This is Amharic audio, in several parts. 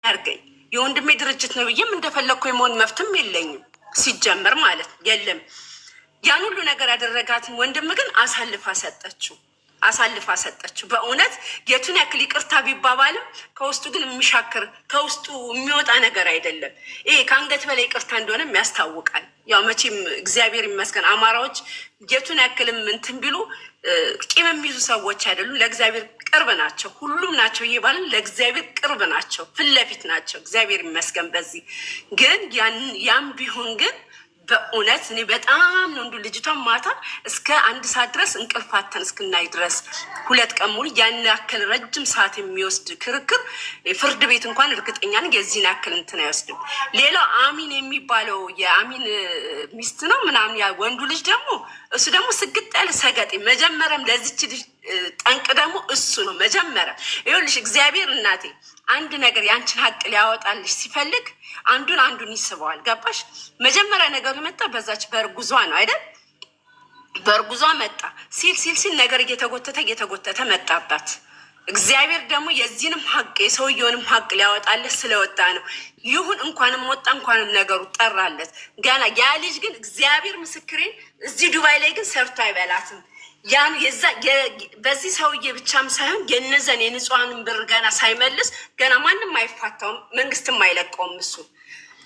ያርገኝ። የወንድሜ ድርጅት ነው ብዬም እንደፈለግኩ የመሆን መብትም የለኝም ሲጀመር ማለት የለም። ያን ሁሉ ነገር ያደረጋትን ወንድም ግን አሳልፋ ሰጠችው። በእውነት የቱን ያክል ይቅርታ ቢባባልም ከውስጡ ግን የሚሻክር ከውስጡ የሚወጣ ነገር አይደለም። ይሄ ከአንገት በላይ ይቅርታ እንደሆነም ያስታውቃል። ያው መቼም እግዚአብሔር ይመስገን አማራዎች የቱን ያክልም እንትን ቢሉ ቂም የሚይዙ ሰዎች አይደሉም። ለእግዚአብሔር ቅርብ ናቸው። ሁሉም ናቸው እየባልን ለእግዚአብሔር ቅርብ ናቸው፣ ፊት ለፊት ናቸው። እግዚአብሔር ይመስገን። በዚህ ግን ያም ቢሆን ግን በእውነት እኔ በጣም ነው እንዱ ልጅቷን ማታ እስከ 1 ሰዓት ድረስ እንቅልፋተን እስክናይ ድረስ 2 ቀን ሙሉ ያን ያክል ረጅም ሰዓት የሚወስድ ክርክር ፍርድ ቤት እንኳን እርግጠኛ ነኝ የዚህን ያክል እንትን አይወስድም። ሌላው አሚን የሚባለው የአሚን ሚስት ነው ምናምን ያ ወንዱ ልጅ ደግሞ እሱ ደግሞ ስግጥ ያለ ሰገጤ መጀመሪያም ለዚች ልጅ ጠንቅ ደግሞ እሱ ነው መጀመሪያ። ይኸውልሽ እግዚአብሔር እናቴ አንድ ነገር ያንቺን ሀቅ ሊያወጣልሽ ሲፈልግ አንዱን ይስበዋል። ገባሽ? መጀመሪያ ነገሩ መጣ በዛች በእርጉዟ ነው አይደል? በእርጉዟ መጣ ሲል ነገር እየተጎተተ መጣባት። እግዚአብሔር ደግሞ የዚህንም ሀቅ የሰውየውንም ሀቅ ሊያወጣልሽ ስለወጣ ነው። ይሁን እንኳንም ወጣ እንኳንም ነገሩ ጠራለት ገና። ያ ልጅ ግን እግዚአብሔር ምስክሬን እዚህ ዱባይ ላይ ግን ሰርቶ አይበላትም። ያን በዚህ ሰውዬ ብቻም ሳይሆን የነዘን የንጹሃንን ብር ገና ሳይመልስ ገና ማንም አይፋታውም፣ መንግስትም አይለቀውም። እሱ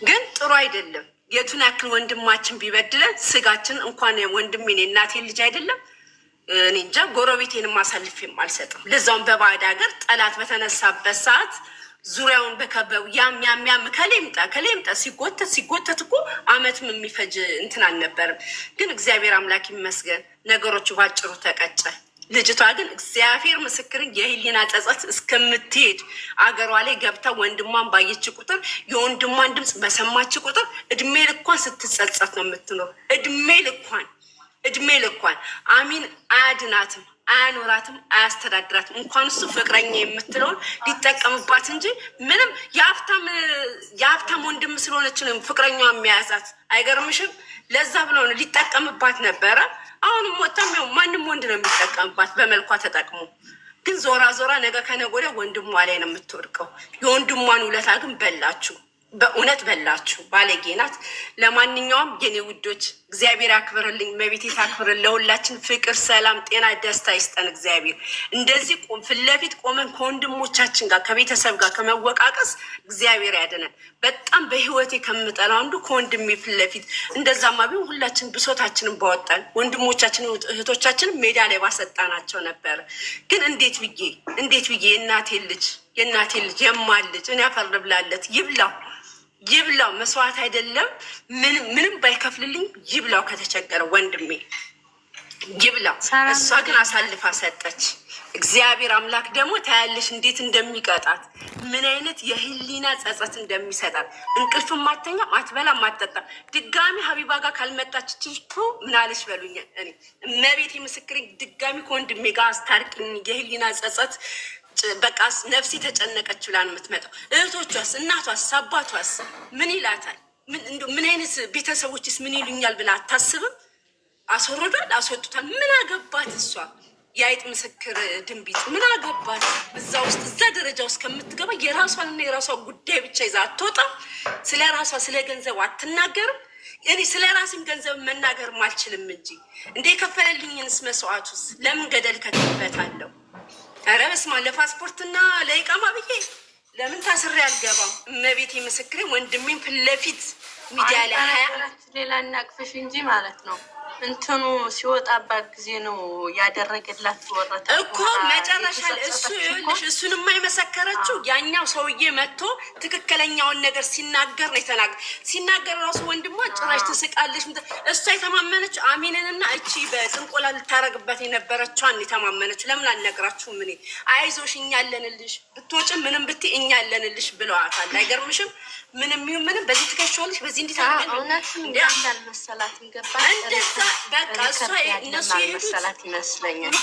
ግን ጥሩ አይደለም። የቱን ያክል ወንድማችን ቢበድለን ስጋችን እንኳን ወንድሜን የእናቴን ልጅ አይደለም እኔ እንጃ ጎረቤቴንም አሳልፌም አልሰጥም። ለዛውም በባዕድ ሀገር ጠላት በተነሳበት ሰዓት ዙሪያውን በከበቡ ያም ከሌምጣ ሲጎተት እኮ አመትም የሚፈጅ እንትን አልነበርም። ግን እግዚአብሔር አምላክ ይመስገን ነገሮቹ ባጭሩ ተቀጨ። ልጅቷ ግን እግዚአብሔር ምስክርን የህሊና ጸጸት እስከምትሄድ አገሯ ላይ ገብታ ወንድሟን ባየች ቁጥር የወንድሟን ድምፅ በሰማች ቁጥር እድሜ ልኳን ስትጸጸት ነው የምትኖር። እድሜ ልኳን አሚን አያድናትም፣ አያኖራትም፣ አያስተዳድራትም። እንኳን እሱ ፍቅረኛ የምትለውን ሊጠቀምባት እንጂ ምንም የሀብታም ወንድም ስለሆነች ነው ፍቅረኛዋ የሚያያዛት። አይገርምሽም? ለዛ ብሎ ነው ሊጠቀምባት ነበረ። አሁንም ወጣም ያው ማንም ወንድ ነው የሚጠቀምባት በመልኳ ተጠቅሞ። ግን ዞራ ነገ ከነገ ወዲያ ወንድሟ ላይ ነው የምትወድቀው። የወንድሟን ውለታ ግን በላችሁ፣ በእውነት በላችሁ። ባለጌ ናት። ለማንኛውም የኔ ውዶች እግዚአብሔር ያክብርልኝ፣ መቤቴ ታክብርልን። ለሁላችን ፍቅር፣ ሰላም፣ ጤና፣ ደስታ ይስጠን እግዚአብሔር። እንደዚህ ፊት ለፊት ቆመን ከወንድሞቻችን ጋር ከቤተሰብ ጋር ከመወቃቀስ እግዚአብሔር ያደነን። በጣም በህይወቴ ከምጠላው አንዱ ከወንድሜ ፊት ለፊት እንደዛማ ቢሆን ሁላችን ብሶታችንን ባወጣን ወንድሞቻችን እህቶቻችን ሜዳ ላይ ባሰጣናቸው ነበረ። ግን እንዴት ብዬ የእናቴ ልጅ የማን ልጅ እኔ አፈር ብላለት ይብላው መስዋዕት አይደለም ምንም ባይከፍልልኝ ይብላው፣ ከተቸገረ ወንድሜ ይብላው። እሷ ግን አሳልፋ ሰጠች። እግዚአብሔር አምላክ ደግሞ ታያለሽ እንዴት እንደሚቀጣት፣ ምን አይነት የህሊና ጸጸት እንደሚሰጣት። እንቅልፍ ማተኛም አትበላ ማጠጣ። ድጋሚ ሀቢባ ጋር ካልመጣች ችልቱ ምናለሽ በሉኝ። እኔ እመቤቴ ምስክሬን ድጋሚ ከወንድሜ ጋር አስታርቅኝ። የህሊና ጸጸት በቃ ነፍሴ ተጨነቀች ብላ ነው የምትመጣው። እህቶቿስ፣ እናቷስ፣ አባቷስ ምን ይላታል? ምን አይነት ቤተሰቦችስ ምን ይሉኛል ብላ አታስብም? አስወጡታል። ምን አገባት እሷ? የአይጥ ምስክር ድንቢት ምን አገባት? እዛ ውስጥ እዛ ደረጃ ውስጥ ከምትገባ የራሷንና የራሷን ጉዳይ ብቻ ይዛ አትወጣም? ስለ ራሷ ስለ ገንዘቡ አትናገርም? እኔ ስለ ራሴም ገንዘብ መናገርም አልችልም እንጂ እንደ የከፈለልኝንስ መስዋዕቱስ ለምን ገደል ከትበታለሁ? ኧረ በስመ አብ። ለፓስፖርትና ለኢቃማ ብዬ ለምን ታስሬ አልገባም? እመቤቴ ምስክሬ ወንድሜን ፊት ለፊት ሚዲያ ላይ ሌላ እናቅፍሽ እንጂ ማለት ነው እንትኑ ሲወጣባት ጊዜ ነው ያደረገላት ወረታ እኮ መጨረሻ እሱ ይኸውልሽ፣ እሱንማ የመሰከረችው ያኛው ሰውዬ መጥቶ ትክክለኛውን ነገር ሲናገር ነው ሲናገር ራሱ ወንድሟ ጭራሽ ትስቃለች። እሷ የተማመነችው አሚንንና እቺ በጥንቆላ ልታረግበት የነበረችዋን የተማመነችው። ለምን አልነግራችሁም? ምን አይዞሽ እኛ አለንልሽ፣ ብትወጪም ምንም ብትይ እኛ አለንልሽ ብለዋታል። አይገርምሽም? ምንም ይሁን ምንም በዚህ ትከሻለሽ፣ በዚህ እንዴት አድርገን እውነትም እንዳል መሰላት ይገባል። እንደዛ በቃ እነሱ መሰላት ይመስለኛል።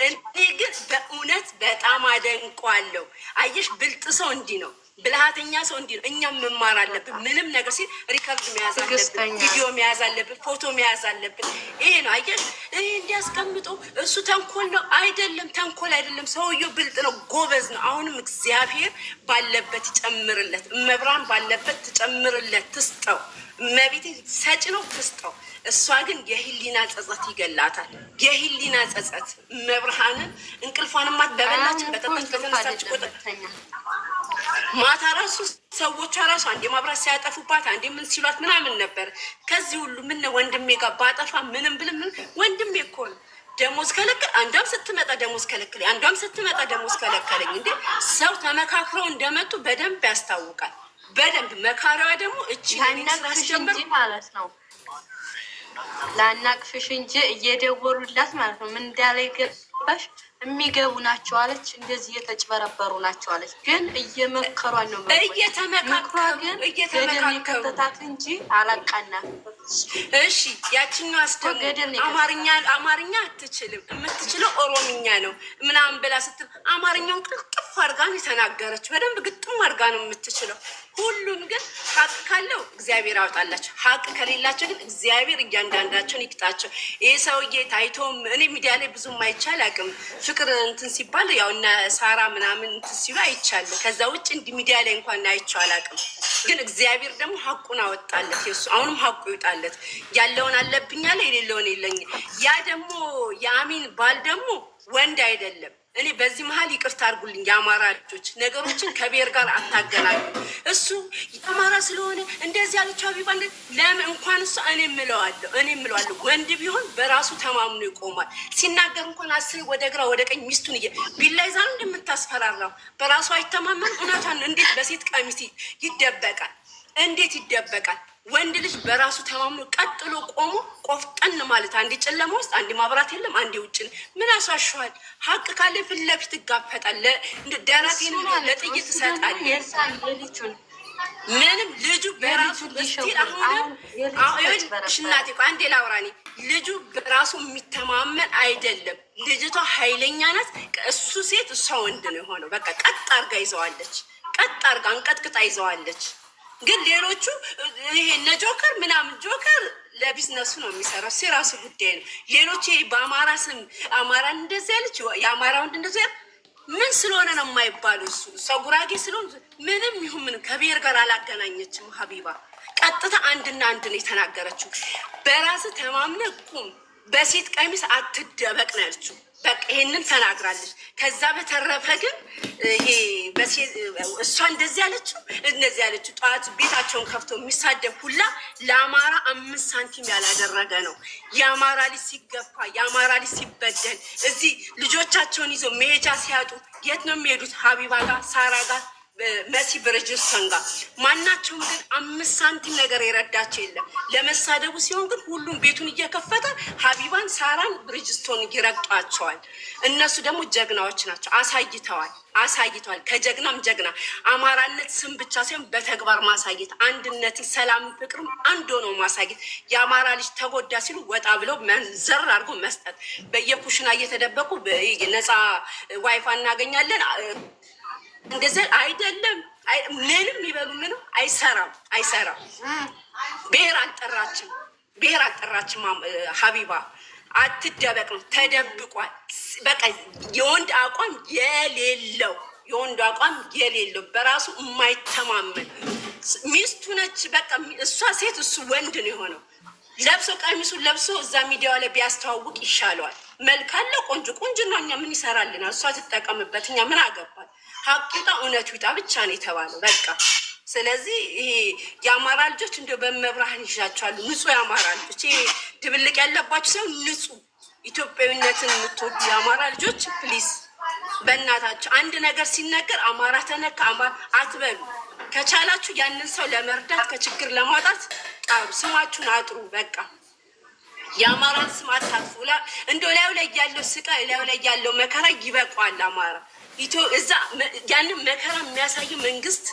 እኔ ግን በእውነት በጣም አደንቋለሁ። አየሽ ብልጥ ሰው እንዲህ ነው። ብልሃተኛ ሰው እንዲህ ነው። እኛም መማር አለብን። ምንም ነገር ሲል ሪከርድ መያዝ አለብን፣ ቪዲዮ መያዝ አለብን፣ ፎቶ መያዝ አለብን። ይሄ ነው አየሽ። ይሄ እንዲያስቀምጡ እሱ ተንኮል ነው አይደለም፣ ተንኮል አይደለም። ሰውየው ብልጥ ነው፣ ጎበዝ ነው። አሁንም እግዚአብሔር ባለበት ይጨምርለት፣ እመብርሃን ባለበት ትጨምርለት፣ ትስጠው። እመቤቴ ሰጭ ነው፣ ትስጠው። እሷ ግን የህሊና ጸጸት ይገላታል። የህሊና ጸጸት መብርሃንን እንቅልፏንማት በበላችን በጠጣች በተነሳች ቁጥር ማታ ራሱ ሰዎቿ ራሱ አንዴ ማብራት ሲያጠፉባት አንዴ ምን ሲሏት ምናምን ነበር። ከዚህ ሁሉ ምን ወንድሜ ጋር ባጠፋ ምንም ብልም ወንድሜ እኮ ነው። ደሞዝ ከለከል፣ አንዷም ስትመጣ ደሞዝ ከለከለኝ፣ አንዷም ስትመጣ ደሞዝ ከለከለኝ። እንዴ ሰው ተመካክረው እንደመጡ በደንብ ያስታውቃል። በደንብ መካሪዋ ደግሞ እቺ ስራስጀምር ማለት ነው። ላናቅፍሽ እንጂ እየደወሉላት ማለት ነው። ምን እንዳለ ገባሽ? የሚገቡ ናቸው አለች። እንደዚህ እየተጭበረበሩ ናቸው አለች። ግን እየመከሯን ነው። እየተመካከሩ ገደል የከተታት እንጂ አላቃናት። እሺ ያችኛው አስተገደል አማርኛ አትችልም፣ የምትችለው ኦሮምኛ ነው ምናምን ብላ ስትል አማርኛውን ቅልጥፍ አድርጋ ነው የተናገረችው። በደንብ ግጥም አድርጋ ነው የምትችለው። ሁሉም ግን ሀቅ ካለው እግዚአብሔር ያወጣላቸው፣ ሀቅ ከሌላቸው ግን እግዚአብሔር እያንዳንዳቸውን ይቅጣቸው። ይህ ሰውዬ ታይቶም እኔ ሚዲያ ላይ ብዙም አይቻል አቅም ፍቅር እንትን ሲባል ያው እነ ሳራ ምናምን እንትን ሲሉ አይቻለሁ። ከዛ ውጭ እንዲህ ሚዲያ ላይ እንኳን አይቼው አላውቅም። ግን እግዚአብሔር ደግሞ ሀቁን አወጣለት። የሱ አሁንም ሀቁ ይውጣለት። ያለውን አለብኝ አለ፣ የሌለውን የለኝ። ያ ደግሞ የአሚን ባል ደግሞ ወንድ አይደለም። እኔ በዚህ መሀል ይቅርታ አድርጉልኝ የአማራ ልጆች፣ ነገሮችን ከብሔር ጋር አታገናኙ። እሱ የአማራ ስለሆነ እንደዚህ ያለችው ሀቢባ ለምን እንኳን እሱ እኔ ምለዋለሁ ወንድ ቢሆን በራሱ ተማምኖ ይቆማል። ሲናገር እንኳን አስሬ ወደ ግራ ወደ ቀኝ ሚስቱን ቢላ ይዛ ነው እንደምታስፈራራው። በራሱ አይተማመን። እውነቷን እንዴት በሴት ቀሚስ ይደበቃል? እንዴት ይደበቃል? ወንድ ልጅ በራሱ ተማምኖ ቀጥሎ ቆሞ ቆፍጠን ማለት፣ አንዴ ጨለማ ውስጥ አንዴ ማብራት የለም አንዴ ውጭ ምን ያሳሸዋል? ሀቅ ካለ ፊት ለፊት ይጋፈጣል። ደረቴን ለጥይት ይሰጣል። ምንም ልጁ በራሱ ስቲል ሽናቴ አንዴ ላውራኔ ልጁ በራሱ የሚተማመን አይደለም። ልጅቷ ኃይለኛ ናት። እሱ ሴት እሷ ወንድ ነው የሆነው። በቃ ቀጥ አርጋ ይዘዋለች። ቀጥ አርጋ አንቀጥቅጣ ይዘዋለች። ግን ሌሎቹ ይሄ እነ ጆከር ምናምን ጆከር ለቢዝነሱ ነው የሚሰራው፣ የራሱ ጉዳይ ነው። ሌሎች በአማራ ስም አማራን እንደዚህ ያለች የአማራ ወንድ እንደዚህ ያለ ምን ስለሆነ ነው የማይባሉ? እሱ ሰው ጉራጌ ስለሆነ ምንም ይሁን ምን ከብሔር ጋር አላገናኘችም። ሀቢባ ቀጥታ አንድና አንድ ነው የተናገረችው። በራስ ተማምነ ቁም፣ በሴት ቀሚስ አትደበቅ ነው ያለችው። በቃ ይሄንን ተናግራለች። ከዛ በተረፈ ግን ይሄ እሷ እንደዚህ ያለችው እነዚህ ያለችው ጠዋት ቤታቸውን ከፍቶ የሚሳደብ ሁላ ለአማራ 5 ሳንቲም ያላደረገ ነው። የአማራ ልጅ ሲገፋ፣ የአማራ ልጅ ሲበደል፣ እዚህ ልጆቻቸውን ይዘው መሄጃ ሲያጡ የት ነው የሚሄዱት? ሀቢባ ጋር፣ ሳራ ጋር፣ መሲ ብርጅስቶን ጋር። ማናቸውም ግን 5 ሳንቲም ነገር የረዳቸው የለም። ለመሳደቡ ሲሆን ግን ሁሉም ቤቱን እየከፈተ ሀቢባን፣ ሳራን፣ ብርጅስቶን ይረግጧቸዋል። እነሱ ደግሞ ጀግናዎች ናቸው። አሳይተዋል። ከጀግናም ጀግና አማራነት ስም ብቻ ሳይሆን በተግባር ማሳየት፣ አንድነትን፣ ሰላምን፣ ፍቅርም አንድ ሆኖ ማሳየት። የአማራ ልጅ ተጎዳ ሲሉ ወጣ ብለው መንዘር አድርጎ መስጠት። በየኩሽና እየተደበቁ ነፃ ዋይፋ እናገኛለን እንደዚህ አይደለም። ምንም ይበሉ ምንም አይሰራም። ብሔር አልጠራችም። ሀቢባ አትደበቅ ነው፣ ተደብቋል። በቃ የወንድ አቋም የሌለው በራሱ የማይተማመን ሚስቱ ነች። በቃ እሷ ሴት እሱ ወንድ ነው የሆነው። ለብሶ ቀሚሱን ለብሶ እዛ ሚዲያው ላይ ቢያስተዋውቅ ይሻለዋል። መልክ አለ፣ ቆንጆ ነው። እኛ ምን ይሰራልናል? እሷ ትጠቀምበት፣ እኛ ምን አገባል? ሀቅ ይውጣ፣ እውነቱ ይውጣ ብቻ ነው የተባለው። በቃ ስለዚህ ይሄ የአማራ ልጆች እንደ በመብርሃን ይሻቸዋሉ። ንጹህ የአማራ ልጆች፣ ይሄ ድብልቅ ያለባቸው ሰው ንጹህ ኢትዮጵያዊነትን የምትወዱ የአማራ ልጆች ፕሊዝ፣ በእናታቸው አንድ ነገር ሲነገር አማራ ተነካ አትበሉ። ከቻላችሁ ያንን ሰው ለመርዳት ከችግር ለማውጣት ጣሩ፣ ስማችሁን አጥሩ። በቃ የአማራን ስም አታጥፉ። እንደው ላዩ ላይ ያለው ስቃይ፣ ላዩ ላይ ያለው መከራ ይበቋል። አማራ እዛ ያንን መከራ የሚያሳየው መንግስት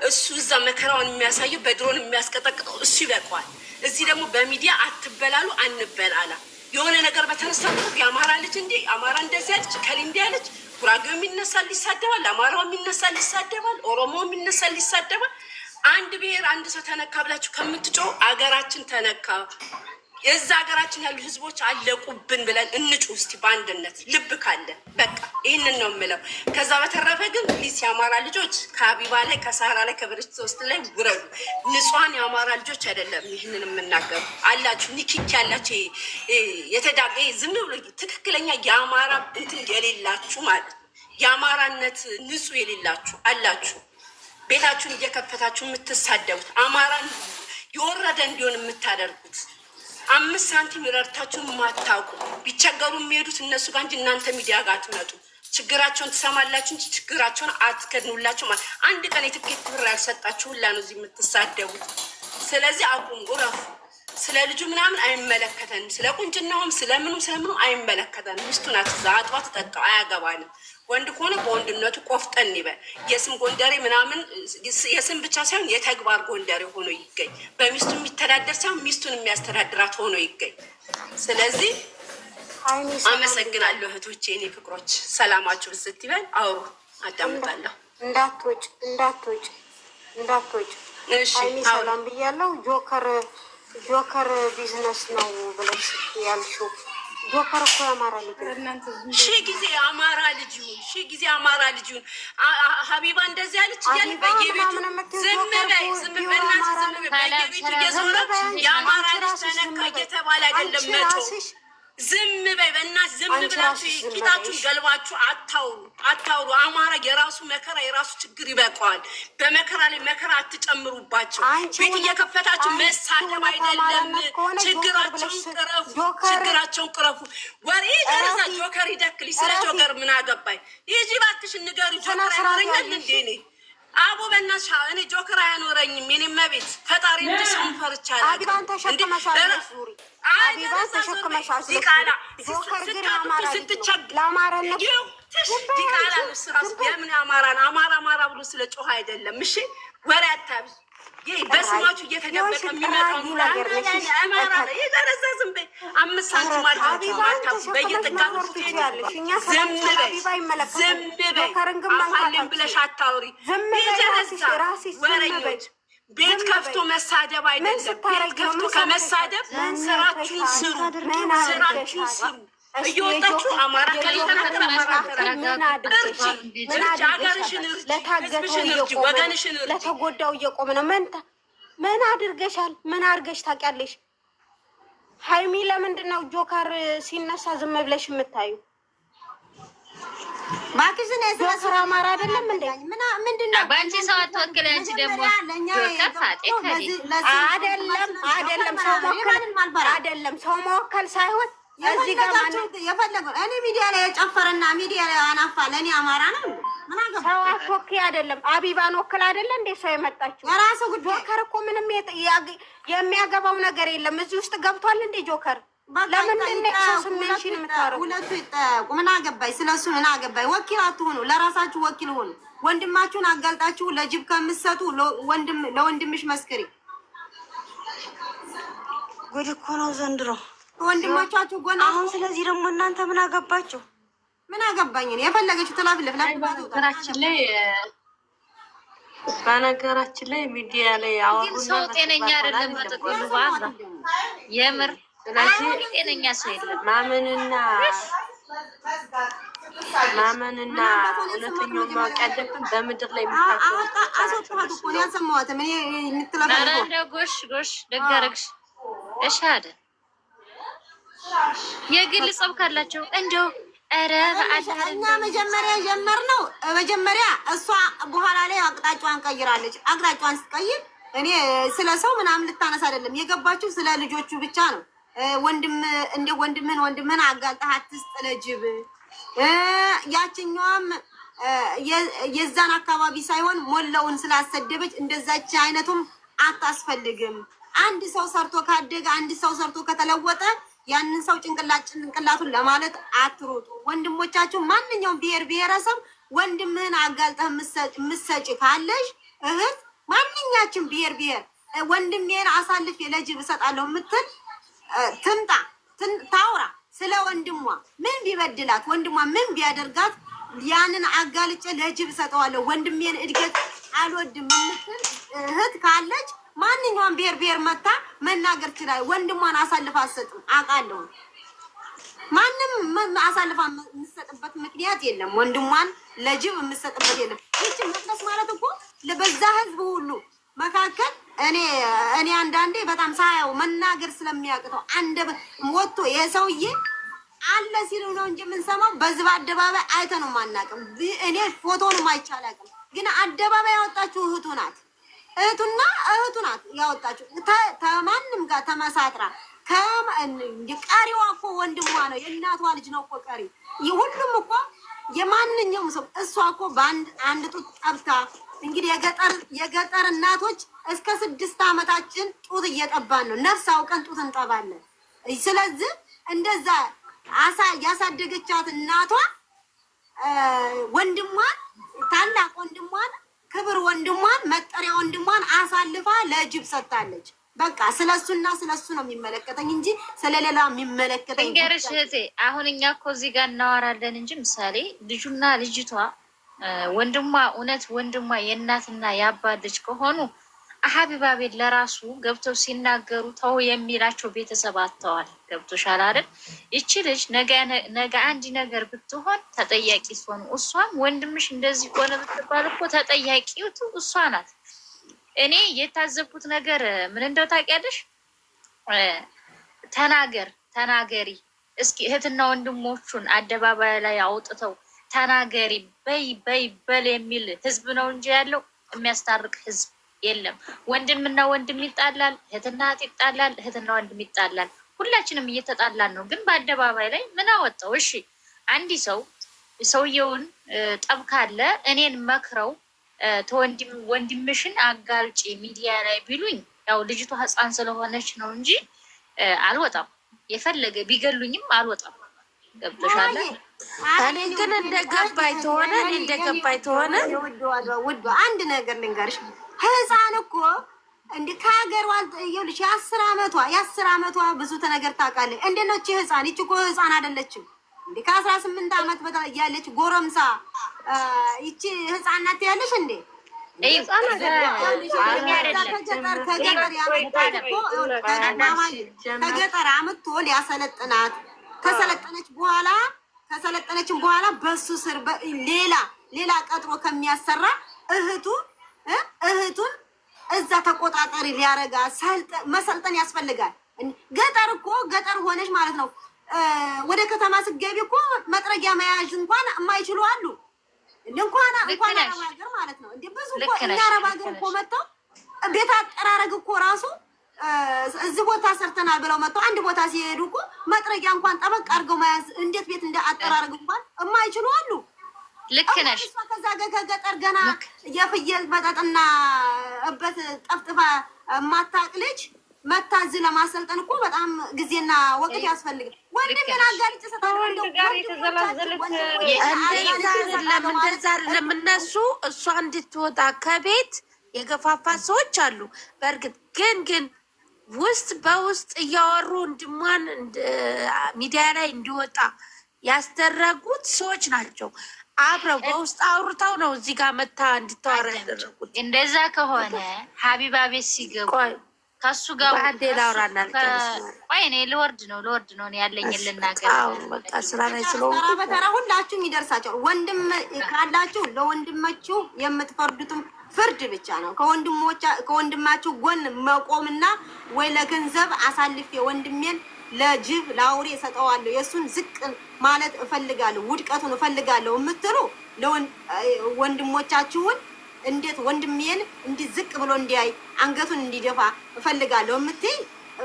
እሱ፣ እዛ መከራውን የሚያሳየው በድሮን የሚያስቀጠቅጠው እሱ ይበቋል። እዚህ ደግሞ በሚዲያ አትበላሉ፣ አንበላላ። የሆነ ነገር በተነሳ የአማራ ልጅ እንዲህ አማራ እንደዚህ ያለች ከሊ እንዲህ ያለች ጉራጌው የሚነሳል ይሳደባል፣ አማራው የሚነሳል ይሳደባል፣ ኦሮሞ የሚነሳል ይሳደባል። አንድ ብሔር አንድ ሰው ተነካ ብላችሁ ከምትጮ አገራችን ተነካ፣ የዛ ሀገራችን ያሉ ህዝቦች አለቁብን ብለን እንጩ እስቲ በአንድነት ልብ ካለ በቃ ይህንን ነው የምለው። ከዛ በተረፈ ግን ፕሊስ የአማራ ልጆች ከሀቢባ ላይ ከሳራ ላይ ከብርጅት ውስጥ ላይ ውረዱ። ንጹሐን የአማራ ልጆች አይደለም ይህንን የምናገሩ አላችሁ፣ ኒኪክ ያላችሁ የተዳቀ ዝም ብሎ ትክክለኛ የአማራ እንትን የሌላችሁ ማለት ነው። የአማራነት ንጹህ የሌላችሁ አላችሁ። ቤታችሁን እየከፈታችሁ የምትሳደቡት አማራን የወረደ እንዲሆን የምታደርጉት 5 ሳንቲም ረድታችሁን ማታውቁ ቢቸገሩ የሚሄዱት እነሱ ጋር እንጂ እናንተ ሚዲያ ጋር አትመጡ። ችግራቸውን ትሰማላችሁ እንጂ ችግራቸውን አትከድኑላቸው። ማለት አንድ ቀን የትኬት ብር ያልሰጣችሁ ሁላ ነው እዚህ የምትሳደቡት። ስለዚህ አቁም፣ እረፉ። ስለ ልጁ ምናምን አይመለከተንም። ስለ ቁንጅናውም ስለምኑም አይመለከተንም። ሚስቱ ናት፣ እዛ አጥባ ትጠጣው፣ አያገባንም። ወንድ ከሆነ በወንድነቱ ቆፍጠን ይበል። የስም ጎንደሬ ምናምን የስም ብቻ ሳይሆን የተግባር ጎንደሬ ሆኖ ይገኝ። በሚስቱ የሚተዳደር ሳይሆን ሚስቱን የሚያስተዳድራት ሆኖ ይገኝ። ስለዚህ አመሰግናለሁ እህቶቼ፣ እኔ ፍቅሮች፣ ሰላማችሁ ብዝት ይበል። አውሩ፣ አዳምጣለሁ። እንዳትወጭ። እሺ፣ ሰላም ብያለሁ። ጆከር ቢዝነስ ነው ብለሽ ያልሽው ጆከር እኮ የአማራ ልጅ ነው። ሺህ ጊዜ አማራ ልጅ ይሁን፣ ሀቢባ እንደዚህ ያለች እያለ በየቤቱ ዝም በይ በየቤቱ እየዞረ የአማራ ልጅ ተነካ እየተባለ አይደለም መቶ ዝም በይ በእናትሽ። ዝም ብላችሁ ቂጣችሁን ገልባችሁ አታውሩ። አማራ የራሱ መከራ የራሱ ችግር ይበቃዋል። በመከራ ላይ መከራ አትጨምሩባቸው። ቤት እየከፈታችሁ መሳደብ አይደለም። ችግራቸውን ቅረፉ። ወሬ ደረዛ ጆከር ይደክልኝ። ስለ ጆከር ምን አገባኝ? ይጂ እባክሽ ንገሪ። ጆከር አይኖረኛል እንዴ? እኔ አቦ በእናትሽ እኔ ጆከር አያኖረኝም። የኔ መቤት ፈጣሪ እንጂ ሰውን ፈርቻለሁ። አቢባን ተሸክመሻል ዙሪ አቢባን ተሸክመሻል። ዲቃላ ለአማራነት ዲቃላ ነው ስራስ። የምን አማራ ብሎ ስለ ጮኸ አይደለም። እሺ ወሬ አታብዙ። ይሄ በስማችሁ እየተደበቀ የሚመጣው አማራ የደረሰ ዝም በይ። 5 ሳንቲም አልታችሁ በየጥጋቱ ትሄዳለሽ። ዝም በይ አፋለን ብለሽ አታውሪ። ወሬኞች ቤት ከፍቶ መሳደብ አይደለም። ቤት ከፍቶ ከመሳደብ ስራችሁን ስሩ። እየወጣችሁ አማራ ከሊተናገር ለተጎዳው እየቆም ነው። ምን አድርገሻል? ምን አድርገሽ ታውቂያለሽ? ሀይሚ ለምንድን ነው ጆከር ሲነሳ ዝም ብለሽ የምታዩ? ባክሽን የስራ አማራ አይደለም እንዴ? ምንድን ነው ባንቺ ሰው አትወክል። አንቺ ደግሞ ጆከር ታጤ አይደለም ሰው መወከል ሳይሆን እዚህ ጋር የፈለገው እኔ ሚዲያ ላይ የጨፈረና ሚዲያ ላይ አናፋ ለእኔ አማራ ነው። ምን አገባ? ሰው አትወክይ አይደለም። አቢባን ወክል አይደለ እንዴ ሰው የመጣችው? የራሱ ጆከር እኮ ምንም የሚያገባው ነገር የለም። እዚህ ውስጥ ገብቷል እንዴ ጆከር? ለምንድን ነው ሰው ስሜንሽን የምታረጉ? ሁለቱ ይጠቁ። ምን አገባኝ? ስለሱ ምን አገባኝ? ወኪል አትሆኑ። ለራሳችሁ ወኪል ሆኑ። ወንድማችሁን አጋልጣችሁ ለጅብ ከምትሰጡ ለወንድምሽ መስክሪ። ጉድ እኮ ነው ዘንድሮ ወንድሞቻችሁ ጎና አሁን። ስለዚህ ደግሞ እናንተ ምን አገባችሁ? ምን አገባኝ? የፈለገችው ትላፍልፍ። በነገራችን ላይ ሚዲያ ላይ አወሩና ሰው ጤነኛ አይደለም። በጥቅሉ ባላ የምር ስለዚህ ጤነኛ ሰው የለም። ማመንና እውነተኛው ማወቅ ያለብን በምድር ላይ አስወጣት እኮ ነው ያሰማሁት። ምን የምትለፈው ጎሽ ደጋረግሽ እሻደ የግል ጸብ ካላቸው እንደው ኧረ እኛ መጀመሪያ ጀመርነው። መጀመሪያ እሷ በኋላ ላይ አቅጣጫዋን ቀይራለች። አቅጣጫዋን ስትቀይር እኔ ስለ ሰው ምናምን ልታነሳ አይደለም የገባችው፣ ስለ ልጆቹ ብቻ ነው። ወንድምህን አጋልጠህ አትስጥ ለጅብ። ያችኛዋም የዛን አካባቢ ሳይሆን ሞላውን ስላሰደበች እንደዛች አይነቱም አታስፈልግም። አንድ ሰው ሰርቶ ካደገ፣ አንድ ሰው ሰርቶ ከተለወጠ ያንን ሰው ጭንቅላቱን ለማለት አትሮጡ። ወንድሞቻችሁ ማንኛውም ብሔረሰብ ወንድምህን አጋልጠህ ምሰጭ ካለሽ እህት፣ ማንኛችን ብሔር ወንድሜን አሳልፌ ለጅብ እሰጣለሁ የምትል ትምጣ ታውራ። ስለ ወንድሟ ምን ቢበድላት፣ ወንድሟ ምን ቢያደርጋት ያንን አጋልጬ ለጅብ ሰጠዋለሁ። ወንድሜን እድገት አልወድም የምትል እህት ካለች ማንኛውም ብሔር መታ መናገር ይችላል። ወንድሟን አሳልፋ አትሰጥም አውቃለሁ። ማንም አሳልፋ የምትሰጥበት ምክንያት የለም። ወንድሟን ለጅብ የምትሰጥበት የለም። ይህች መቅደስ ማለት እኮ በዛ ህዝብ ሁሉ መካከል እኔ አንዳንዴ በጣም ሳያው መናገር ስለሚያቅተው አንደ ወጥቶ የሰውዬ አለ ሲሉ ነው እንጂ የምንሰማው በዚህ በአደባባይ አይተነው ማናቅም። እኔ ፎቶንም አይቻላቅም። ግን አደባባይ ያወጣችሁ እህቱ ናት። እህቱ ናት ያወጣችሁ ከማንም ጋር ተመሳጥራ ቀሪዋ እኮ ወንድሟ ነው። የእናቷ ልጅ ነው እኮ ቀሪ ሁሉም እኮ የማንኛውም ሰው እሷ እኮ በአንድ ጡት ጠብታ እንግዲህ የገጠር እናቶች እስከ 6 ዓመታችን ጡት እየጠባን ነው። ነፍስ አውቀን ጡት እንጠባለን። ስለዚህ እንደዛ ያሳደገቻት እናቷ ወንድሟን ታላቅ ወንድሟን ክብር ወንድሟን መጠሪያ ወንድሟን አሳልፋ ለጅብ ሰጥታለች። በቃ ስለሱና ስለሱ ነው የሚመለከተኝ እንጂ ስለሌላ የሚመለከተኝ እንገርሽ እህቴ። አሁን እኛ እኮ እዚህ ጋር እናወራለን እንጂ ምሳሌ ልጁና ልጅቷ ወንድሟ እውነት ወንድሟ የእናትና የአባት ልጅ ከሆኑ ሀቢባ ቤት ለራሱ ገብተው ሲናገሩ ተው የሚላቸው ቤተሰብ አጥተዋል። ገብቶሻል አይደል? ይቺ ልጅ ነገ አንድ ነገር ብትሆን ተጠያቂ ሲሆኑ እሷም ወንድምሽ እንደዚህ ሆነ ብትባል እኮ ተጠያቂው እሷ ናት። እኔ የታዘብኩት ነገር ምን እንደው ታውቂያለሽ? ተናገሪ እስኪ እህትና ወንድሞቹን አደባባይ ላይ አውጥተው ተናገሪ በል የሚል ህዝብ ነው እንጂ ያለው የሚያስታርቅ ህዝብ የለም። ወንድምና ወንድም ይጣላል፣ እህትና እህት ይጣላል፣ እህትና ወንድም ይጣላል። ሁላችንም እየተጣላን ነው። ግን በአደባባይ ላይ ምን አወጣው? እሺ አንዲ ሰውየውን ጠብ ካለ እኔን መክረው ወንድምሽን አጋልጪ ሚዲያ ላይ ቢሉኝ ያው ልጅቷ ህፃን ስለሆነች ነው እንጂ አልወጣም። የፈለገ ቢገሉኝም አልወጣም። ገብቶሻል? እኔ ግን እንደገባኝ ተሆነ ውድ አንድ ነገር ልንገርሽ። ህፃን እኮ እንደ ከሀገር ዋልጠየልሽ የ10 ዓመቷ ብዙ ነገር ታውቃለች። እንደነች ህፃን ይቺ እኮ ህፃን አይደለችም። እንደ ከ18 ዓመት በታ ያለች ጎረምሳ ይቺ ህፃን ናት ያለሽ እንዴ? ከገጠር አምጥቶ ሊያሰለጥናት ከሰለጠነችም በኋላ በሱ ስር ሌላ ቀጥሮ ከሚያሰራ እህቱን እዛ ተቆጣጣሪ ሊያረጋ መሰልጠን ያስፈልጋል። ገጠር ሆነች ማለት ነው። ወደ ከተማ ስገቢ እኮ መጥረጊያ መያዝ እንኳን የማይችሉ አሉ። እንኳን አረብ ሀገር ማለት ነው። ብዙ እኮ እኛ አረብ ሀገር እኮ መጥተው ቤት አጠራረግ እኮ ራሱ እዚህ ቦታ ሰርተናል ብለው መጥተው አንድ ቦታ ሲሄዱ እኮ መጥረጊያ እንኳን ጠበቅ አድርገው መያዝ እንዴት ቤት እንደ አጠራረግ እንኳን የማይችሉ አሉ። ልክ ነሽ። ከዛ ከገጠር ገና የፍየል መጠጥና እበት ጠፍጥፋ የማታውቅ ልጅ መታ እዚህ ለማሰልጠን እኮ በጣም ጊዜና ወቅት ያስፈልጋል። ወንድምን አጋልጭ ለምነሱ እሷ እንድትወጣ ከቤት የገፋፋ ሰዎች አሉ። በእርግጥ ግን በውስጥ እያወሩ ወንድሟን ሚዲያ ላይ እንዲወጣ ያስደረጉት ሰዎች ናቸው። አብረው በውስጥ አውርተው ነው እዚህ ጋር መታ እንድታወራ ያደረጉት። እንደዛ ከሆነ ሀቢባ ቤት ሲገቡ ከሱ ጋር እኔ ልወርድ ነው ያለኝ ልናገር። በቃ ስራ ላይ ስለሆንኩ ተራ በተራ ሁላችሁም ይደርሳቸው። ወንድም ካላችሁ ለወንድማችሁ የምትፈርዱትም ፍርድ ብቻ ነው። ከወንድማችሁ ጎን መቆምና ወይ ለገንዘብ አሳልፌ ወንድሜን ለጅብ ለአውሬ ሰጠዋለሁ የሱን ዝቅ ማለት እፈልጋለሁ ውድቀቱን እፈልጋለሁ የምትሉ ወንድሞቻችሁን እንዴት ወንድሜን ዝቅ ብሎ እንዲያይ አንገቱን እንዲደፋ እፈልጋለሁ የምትይ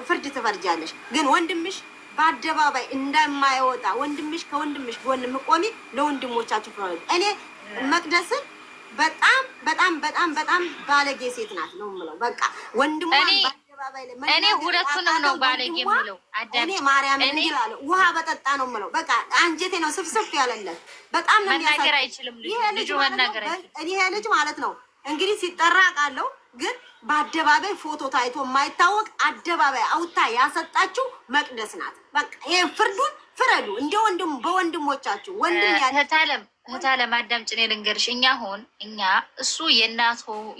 ፍርድ ትፈርጃለሽ። ግን ወንድምሽ በአደባባይ እንደማይወጣ ወንድምሽ ከወንድምሽ ጎን ምቆሚ ለወንድሞቻችሁ ፍረዱ። እኔ መቅደስን በጣም ባለጌ ሴት ናት ነው የምለው። በቃ ወንድሟን እኔ ሁለቱንም ነው ባለጌ የምለው። እኔ ማርያምን እንዲላለሁ ውሃ በጠጣ ነው የምለው። በቃ አንጀቴ ነው ስፍስፍ ያለለት። በጣም ነው መናገር አይችልም ልጁ መናገር አይችልም። ይሄ ልጅ ማለት ነው እንግዲህ ሲጠራ አውቃለሁ። ግን በአደባባይ ፎቶ ታይቶ የማይታወቅ አደባባይ አውታ ያሰጣችው መቅደስ ናት። በቃ ይሄ ፍርዱን ፍረዱ። እንደ ወንድም በወንድሞቻችሁ ወንድም ያለ እህታለም አዳምጪ፣ እኔ ልንገርሽ። እኛ እሱ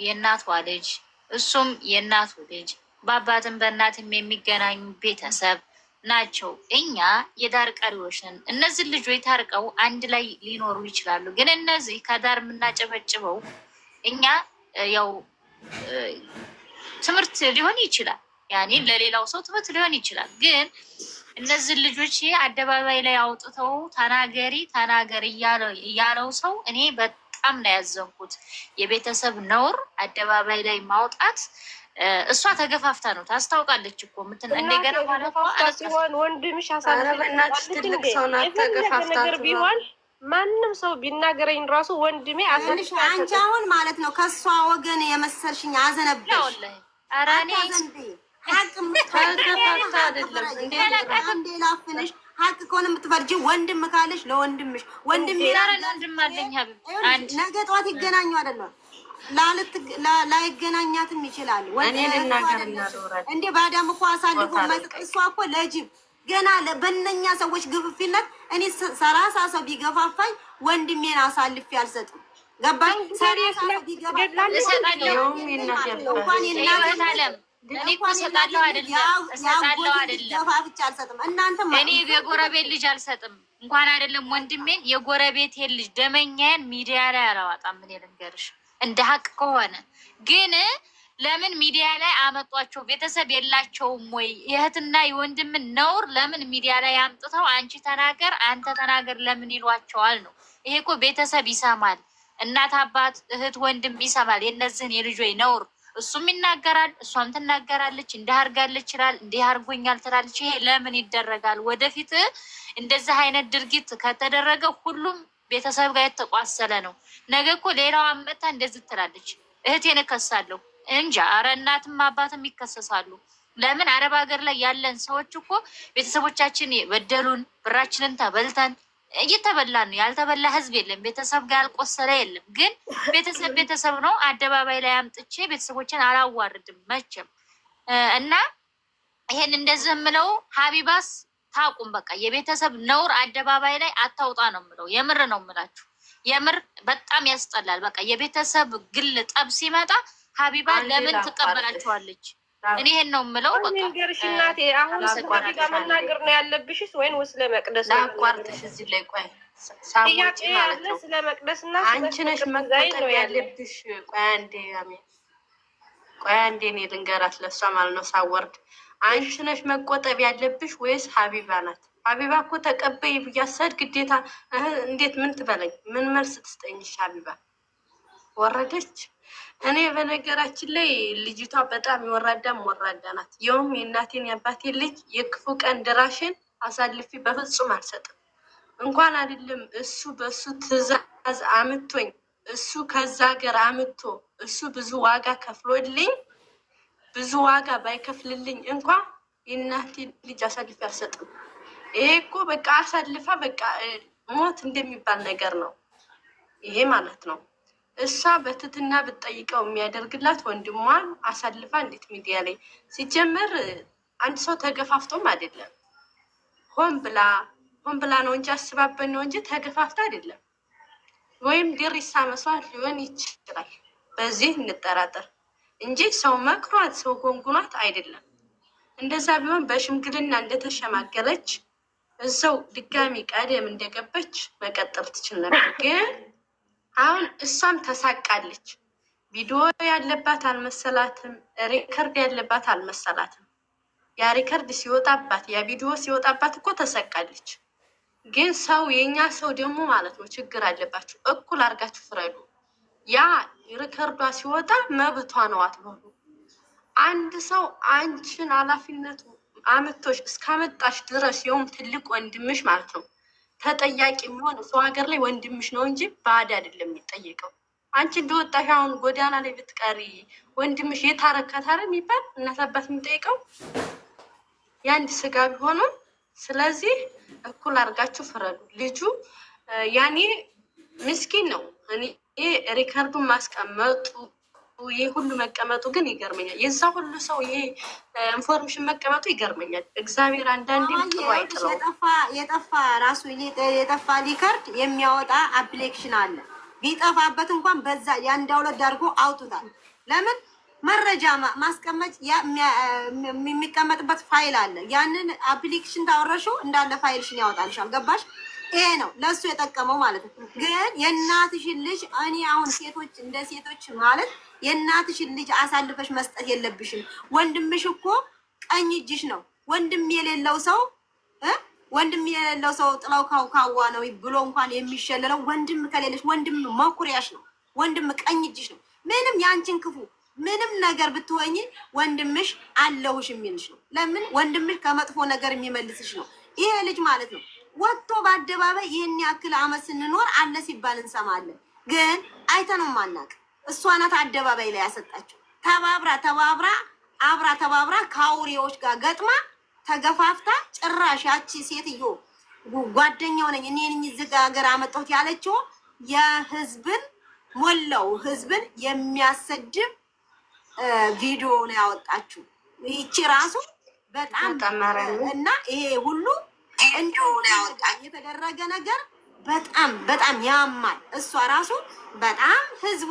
የእናቷ ልጅ እሱም የእናቱ ልጅ በአባትም በእናትም የሚገናኙ ቤተሰብ ናቸው። እኛ የዳር ቀሪዎች ነን። እነዚህ ልጆች ታርቀው አንድ ላይ ሊኖሩ ይችላሉ። ግን እነዚህ ከዳር የምናጨበጭበው እኛ ያው ትምህርት ሊሆን ይችላል፣ ያኔ ለሌላው ሰው ትምህርት ሊሆን ይችላል። ግን እነዚህ ልጆች አደባባይ ላይ አውጥተው ተናገር እያለው ሰው እኔ በጣም ነው ያዘንኩት። የቤተሰብ ነውር አደባባይ ላይ ማውጣት እሷ ተገፋፍታ ነው ታስታውቃለች እኮ እንደገና ማለት ሲሆን ወንድምሽ አሳልፈናችሁ ትልቅ ሰው ናት። ተገፋፍታ ቢሆን ማንም ሰው ቢናገረኝ ራሱ ወንድሜ አሳልፈ አንቺ አሁን ማለት ነው ከሷ ወገን የመሰልሽኝ አዘነብሽ። አራኔ ላፍንሽ ሀቅ ከሆነ የምትፈርጂ ወንድም ካለሽ ለወንድምሽ ወንድም ነገ ጠዋት ይገናኙ አይደለም ላይገናኛትም ይችላል። እንደ ባዳም እኮ አሳልፎ ማይሰጥ እሷ እኮ ለጅብ ገና በእነኛ ሰዎች ግፍፊነት እኔ 30 ሰው ቢገፋፋኝ ወንድሜን አሳልፌ አልሰጥም። ገባኝ? እኔ የጎረቤት ልጅ አልሰጥም እንኳን አይደለም ወንድሜን፣ የጎረቤቴን ልጅ ደመኛዬን ሚዲያ ላይ አላዋጣም። ምን ልንገርሽ እንደ ሀቅ ከሆነ ግን ለምን ሚዲያ ላይ አመጧቸው? ቤተሰብ የላቸውም ወይ? የእህትና የወንድምን ነውር ለምን ሚዲያ ላይ አምጥተው አንቺ ተናገር አንተ ተናገር ለምን ይሏቸዋል ነው? ይሄ እኮ ቤተሰብ ይሰማል፣ እናት አባት እህት ወንድም ይሰማል የእነዚህን የልጆች ነውር። እሱም ይናገራል፣ እሷም ትናገራለች። እንዲህ አድርጋለች ይችላል፣ እንዲህ አድርጎኛል ትላለች። ይሄ ለምን ይደረጋል? ወደፊት እንደዚህ አይነት ድርጊት ከተደረገ ሁሉም ቤተሰብ ጋር የተቋሰለ ነው። ነገ እኮ ሌላው አመጣ እንደዚህ ትላለች፣ እህቴን እከሳለሁ እንጃ። ኧረ እናትም አባትም ይከሰሳሉ። ለምን አረብ ሀገር ላይ ያለን ሰዎች እኮ ቤተሰቦቻችን በደሉን፣ ብራችንን ተበልተን እየተበላን ነው። ያልተበላ ህዝብ የለም፣ ቤተሰብ ጋር ያልቆሰለ የለም። ግን ቤተሰብ ነው። አደባባይ ላይ አምጥቼ ቤተሰቦችን አላዋርድም መቼም። እና ይሄን እንደዚህ የምለው ሀቢባስ ታቁም። በቃ የቤተሰብ ነውር አደባባይ ላይ አታውጣ ነው የምለው። የምር ነው የምላችሁ። የምር በጣም ያስጠላል። በቃ የቤተሰብ ግል ጠብ ሲመጣ ሀቢባ ለምን ትቀበላችኋለች? እኔ ይሄን ነው የምለው። በቃ ንገርሽ እናቴ፣ አሁን ሀቢባ መናገር ነው ያለብሽስ ወይን ስለ መቅደስ? አቋርጥሽ እዚህ ላይ ቆይ ጥያቄ ያለ ስለ መቅደስና አንቺ ነሽ መቆጠብ ያለብሽ። ቆይ አንዴ እኔ ልንገራት ለሷ ማለት ነው ሳወርድ። አንቺ ነሽ መቆጠብ ያለብሽ ወይስ ሀቢባ ናት? ሀቢባ እኮ ተቀበይ ብያሰድ ግዴታ እንዴት ምን ትበለኝ? ምን መልስ ትስጠኝሽ? ሀቢባ ወረደች። እኔ በነገራችን ላይ ልጅቷ በጣም ወራዳም ወራዳ ናት። የውም የእናቴን የአባቴን ልጅ የክፉ ቀን ድራሽን አሳልፊ በፍጹም አልሰጥም። እንኳን አይደለም እሱ በሱ ትዕዛዝ አምቶኝ እሱ ከዛ ሀገር አምቶ እሱ ብዙ ዋጋ ከፍሎልኝ ብዙ ዋጋ ባይከፍልልኝ እንኳን የእናቴን ልጅ አሳልፊ አልሰጥም። ይሄ እኮ በቃ አሳልፋ በቃ ሞት እንደሚባል ነገር ነው ይሄ ማለት ነው። እሷ በትትና ብትጠይቀው የሚያደርግላት ወንድሟን አሳልፋ እንዴት ሚዲያ ላይ ሲጀመር አንድ ሰው ተገፋፍቶም አይደለም ሆን ብላ ነው እንጂ አስባበት ነው እንጂ ተገፋፍታ አይደለም። ወይም ድሪሳ መስዋዕት ሊሆን ይችላል። በዚህ እንጠራጠር እንጂ ሰው መክሯት ሰው ጎንጉኗት አይደለም። እንደዛ ቢሆን በሽምግልና እንደተሸማገለች እዛው ድጋሚ ቀደም እንደገበች መቀጠል ትችል ነበር። ግን አሁን እሷም ተሳቃለች። ቪዲዮ ያለባት አልመሰላትም፣ ሪከርድ ያለባት አልመሰላትም። ያ ሪከርድ ሲወጣባት ያ ቪዲዮ ሲወጣባት እኮ ተሰቃለች። ግን ሰው የኛ ሰው ደግሞ ማለት ነው ችግር አለባችሁ። እኩል አድርጋችሁ ፍረዱ። ያ ሪከርዷ ሲወጣ መብቷ ነው አትበሉ። አንድ ሰው አንቺን ኃላፊነቱ አመቶሽ እስካመጣሽ ድረስ የውም ትልቅ ወንድምሽ ማለት ነው ተጠያቂ የሚሆን ሰው ሀገር ላይ ወንድምሽ ነው እንጂ ባዕድ አይደለም የሚጠየቀው። አንቺ እንደወጣሽ አሁን ጎዳና ላይ ብትቀሪ ወንድምሽ የታረካታረ የሚባል እናት አባት የሚጠይቀው የአንድ ስጋ ቢሆኑም። ስለዚህ እኩል አድርጋችሁ ፍረዱ። ልጁ ያኔ ምስኪን ነው። እኔ ሪከርዱን ማስቀመጡ ይሄ ሁሉ መቀመጡ ግን ይገርመኛል። የዛ ሁሉ ሰው ይሄ ኢንፎርሜሽን መቀመጡ ይገርመኛል። እግዚአብሔር አንዳንዴ ጥሩ አይጥለው። የጠፋ ራሱ የጠፋ ሊከርድ የሚያወጣ አፕሊኬሽን አለ። ቢጠፋበት እንኳን በዛ ያን ዳውንሎድ አድርጎ አውጡታል። ለምን መረጃ ማስቀመጥ የሚቀመጥበት ፋይል አለ። ያንን አፕሊኬሽን ታወረሽው እንዳለ ፋይልሽን ያወጣልሻል። ገባሽ? ይሄ ነው ለሱ የጠቀመው ማለት ነው። ግን የእናትሽን ልጅ እኔ አሁን ሴቶች እንደ ሴቶች ማለት የእናትሽን ልጅ አሳልፈሽ መስጠት የለብሽም። ወንድምሽ እኮ ቀኝ እጅሽ ነው። ወንድም የሌለው ሰው ጥላው ካዋ ነው ብሎ እንኳን የሚሸለለው ወንድም ከሌለሽ ወንድም መኩሪያሽ ነው። ወንድም ቀኝ እጅሽ ነው። ምንም ያንቺን ክፉ ምንም ነገር ብትወኝ ወንድምሽ አለውሽ የሚልሽ ነው። ለምን ወንድምሽ ከመጥፎ ነገር የሚመልስሽ ነው። ይሄ ልጅ ማለት ነው ወጥቶ በአደባባይ ይህን ያክል አመት ስንኖር አለ ሲባል እንሰማለን። ግን አይተነው ማናቅ። እሷ ናት አደባባይ ላይ ያሰጣቸው። ተባብራ ከአውሬዎች ጋር ገጥማ ተገፋፍታ ጭራሽ ያቺ ሴትዮ ጓደኛው ነኝ እኔ ነኝ እዚህ ሀገር አመጣሁት ያለችው የህዝብን ሞላው ህዝብን የሚያሰድብ ቪዲዮ ነው ያወጣችው። ይቺ ራሱ በጣም እና ይሄ ሁሉ እንደሆነ ያወጣች የተደረገ ነገር በጣም ያማል። እሷ ራሱ በጣም ህዝቡ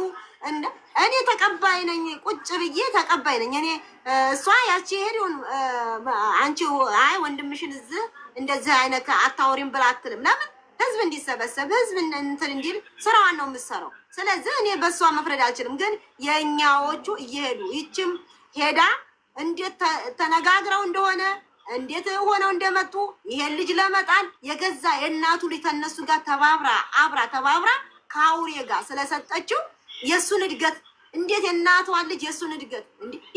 እኔ ተቀባይ ነኝ፣ ቁጭ ብዬ ተቀባይ ነኝ እኔ። እሷ ያቺ ሄሪውን አንቺ አይ ወንድምሽን እዚህ እንደዚህ አይነት አታወሪም ብላ አትልም። ለምን ህዝብ እንዲሰበሰብ ህዝብ እንትን እንዲል ስራዋን ነው የምትሰራው። ስለዚህ እኔ በእሷ መፍረድ አልችልም። ግን የእኛዎቹ እየሄዱ ይችም ሄዳ እንዴት ተነጋግረው እንደሆነ እንዴት ሆነው እንደመጡ ይሄን ልጅ ለመጣል የገዛ የእናቱ ልጅ ተነሱ ጋር ተባብራ ከአውሬ ጋር ስለሰጠችው የእሱን እድገት እንዴት የእናቷን ልጅ የእሱን እድገት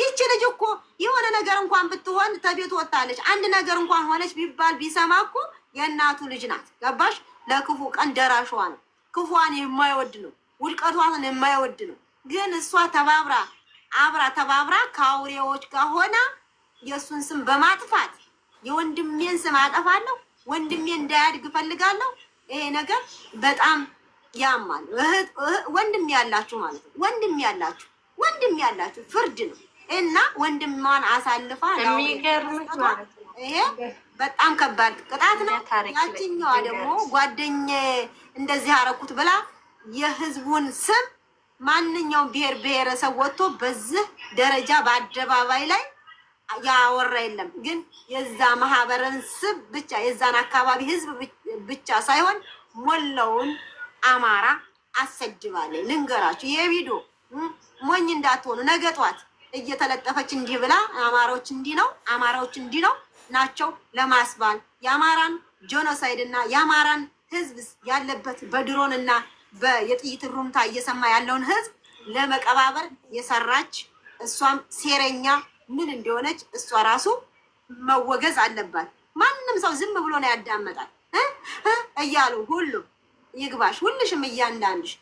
ይቺ ልጅ እኮ የሆነ ነገር እንኳን ብትሆን ተቤት ወጣለች። አንድ ነገር እንኳን ሆነች ቢባል ቢሰማ እኮ የእናቱ ልጅ ናት። ገባሽ? ለክፉ ቀን ደራሿ ነው። ክፉዋን የማይወድ ነው፣ ውድቀቷን የማይወድ ነው። ግን እሷ ተባብራ ከአውሬዎች ጋር ሆና የእሱን ስም በማጥፋት የወንድሜን ስም አጠፋለሁ፣ ወንድሜ እንዳያድግ እፈልጋለሁ። ይሄ ነገር በጣም ያማል። ወንድም ያላችሁ ማለት ነው። ወንድም ያላችሁ ፍርድ ነው እና ወንድሟን አሳልፋ የሚገርምት ማለት ነው። ይሄ በጣም ከባድ ቅጣት ነው። ያችኛዋ ደግሞ ጓደኛዬ እንደዚህ አረኩት ብላ የህዝቡን ስም ማንኛውም ብሔረሰብ ወጥቶ በዚህ ደረጃ በአደባባይ ላይ ያወራ የለም። ግን የዛ ማህበረን ስብ ብቻ የዛን አካባቢ ህዝብ ብቻ ሳይሆን ሞላውን አማራ አሰድባለች። ልንገራችሁ ይሄ ቪዲዮ ሞኝ እንዳትሆኑ። ነገ ጧት እየተለጠፈች እንዲህ ብላ አማራዎች እንዲህ ነው ናቸው ለማስባል የአማራን ጄኖሳይድ እና የአማራን ህዝብ ያለበት በድሮን እና የጥይት ሩምታ እየሰማ ያለውን ህዝብ ለመቀባበር የሰራች እሷም ሴረኛ ምን እንደሆነች እሷ ራሱ መወገዝ አለባት። ማንም ሰው ዝም ብሎ ነው ያዳመጣል እያሉ ሁሉ ይግባሽ። ሁልሽም እያንዳንድሽ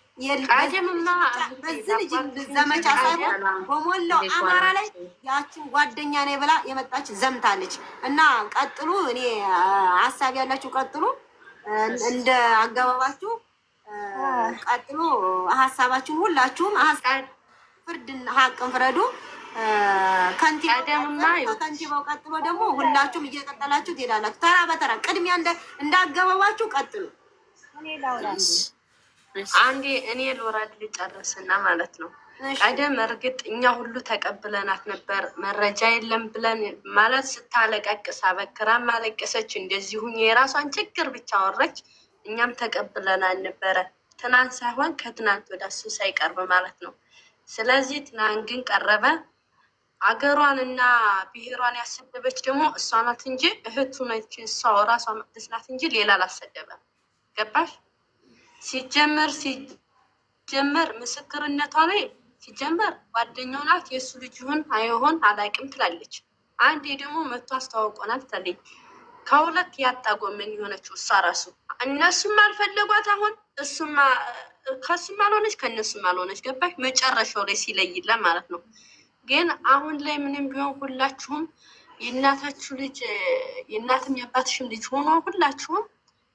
በዚህ ልጅ ዘመቻ ሳይሆን በሞላው አማራ ላይ ያችን ጓደኛ ነኝ ብላ የመጣች ዘምታለች። እና ቀጥሉ፣ እኔ ሀሳብ ያላችሁ ቀጥሉ፣ እንደ አገባባችሁ ቀጥሉ። ሀሳባችሁን ሁላችሁም ፍርድን ሀቅን ፍረዱ። ከንቲባው ቀጥሎ ደግሞ ሁላችሁም እየቀጠላችሁ ትሄዳላችሁ። ተራ በተራ ቅድሚያ እንዳገባባችሁ ቀጥሉ። አንዴ እኔ ልወራድ ልጨርስና ማለት ነው። ቀደም እርግጥ እኛ ሁሉ ተቀብለናት ነበር። መረጃ የለም ብለን ማለት ስታለቀቅስ አበክራ ማለቀሰች። እንደዚሁ የራሷን ችግር ብቻ ወረች። እኛም ተቀብለናል ነበረ። ትናንት ሳይሆን ከትናንት ወደ እሱ ሳይቀርብ ማለት ነው። ስለዚህ ትናንት ግን ቀረበ። አገሯን እና ብሔሯን ያሰደበች ደግሞ እሷ ናት እንጂ እህቱ ነች። እሷ ራሷ መቅደስ ናት እንጂ ሌላ አላሰደበም። ገባሽ? ሲጀመር ምስክርነቷ ላይ ሲጀመር ጓደኛው ናት። የእሱ ልጅ ይሁን አይሆን አላውቅም ትላለች። አንዴ ደግሞ መቶ አስተዋውቆናል ትላለች። ከሁለት ያጣ ጎመን የሆነችው እሷ ራሱ እነሱም አልፈለጓት። አሁን ከሱም አልሆነች ከእነሱም አልሆነች። ገባሽ? መጨረሻው ላይ ሲለይለ ማለት ነው። ግን አሁን ላይ ምንም ቢሆን ሁላችሁም የእናታችሁ ልጅ የእናትም የአባትሽም ልጅ ሆኖ ሁላችሁም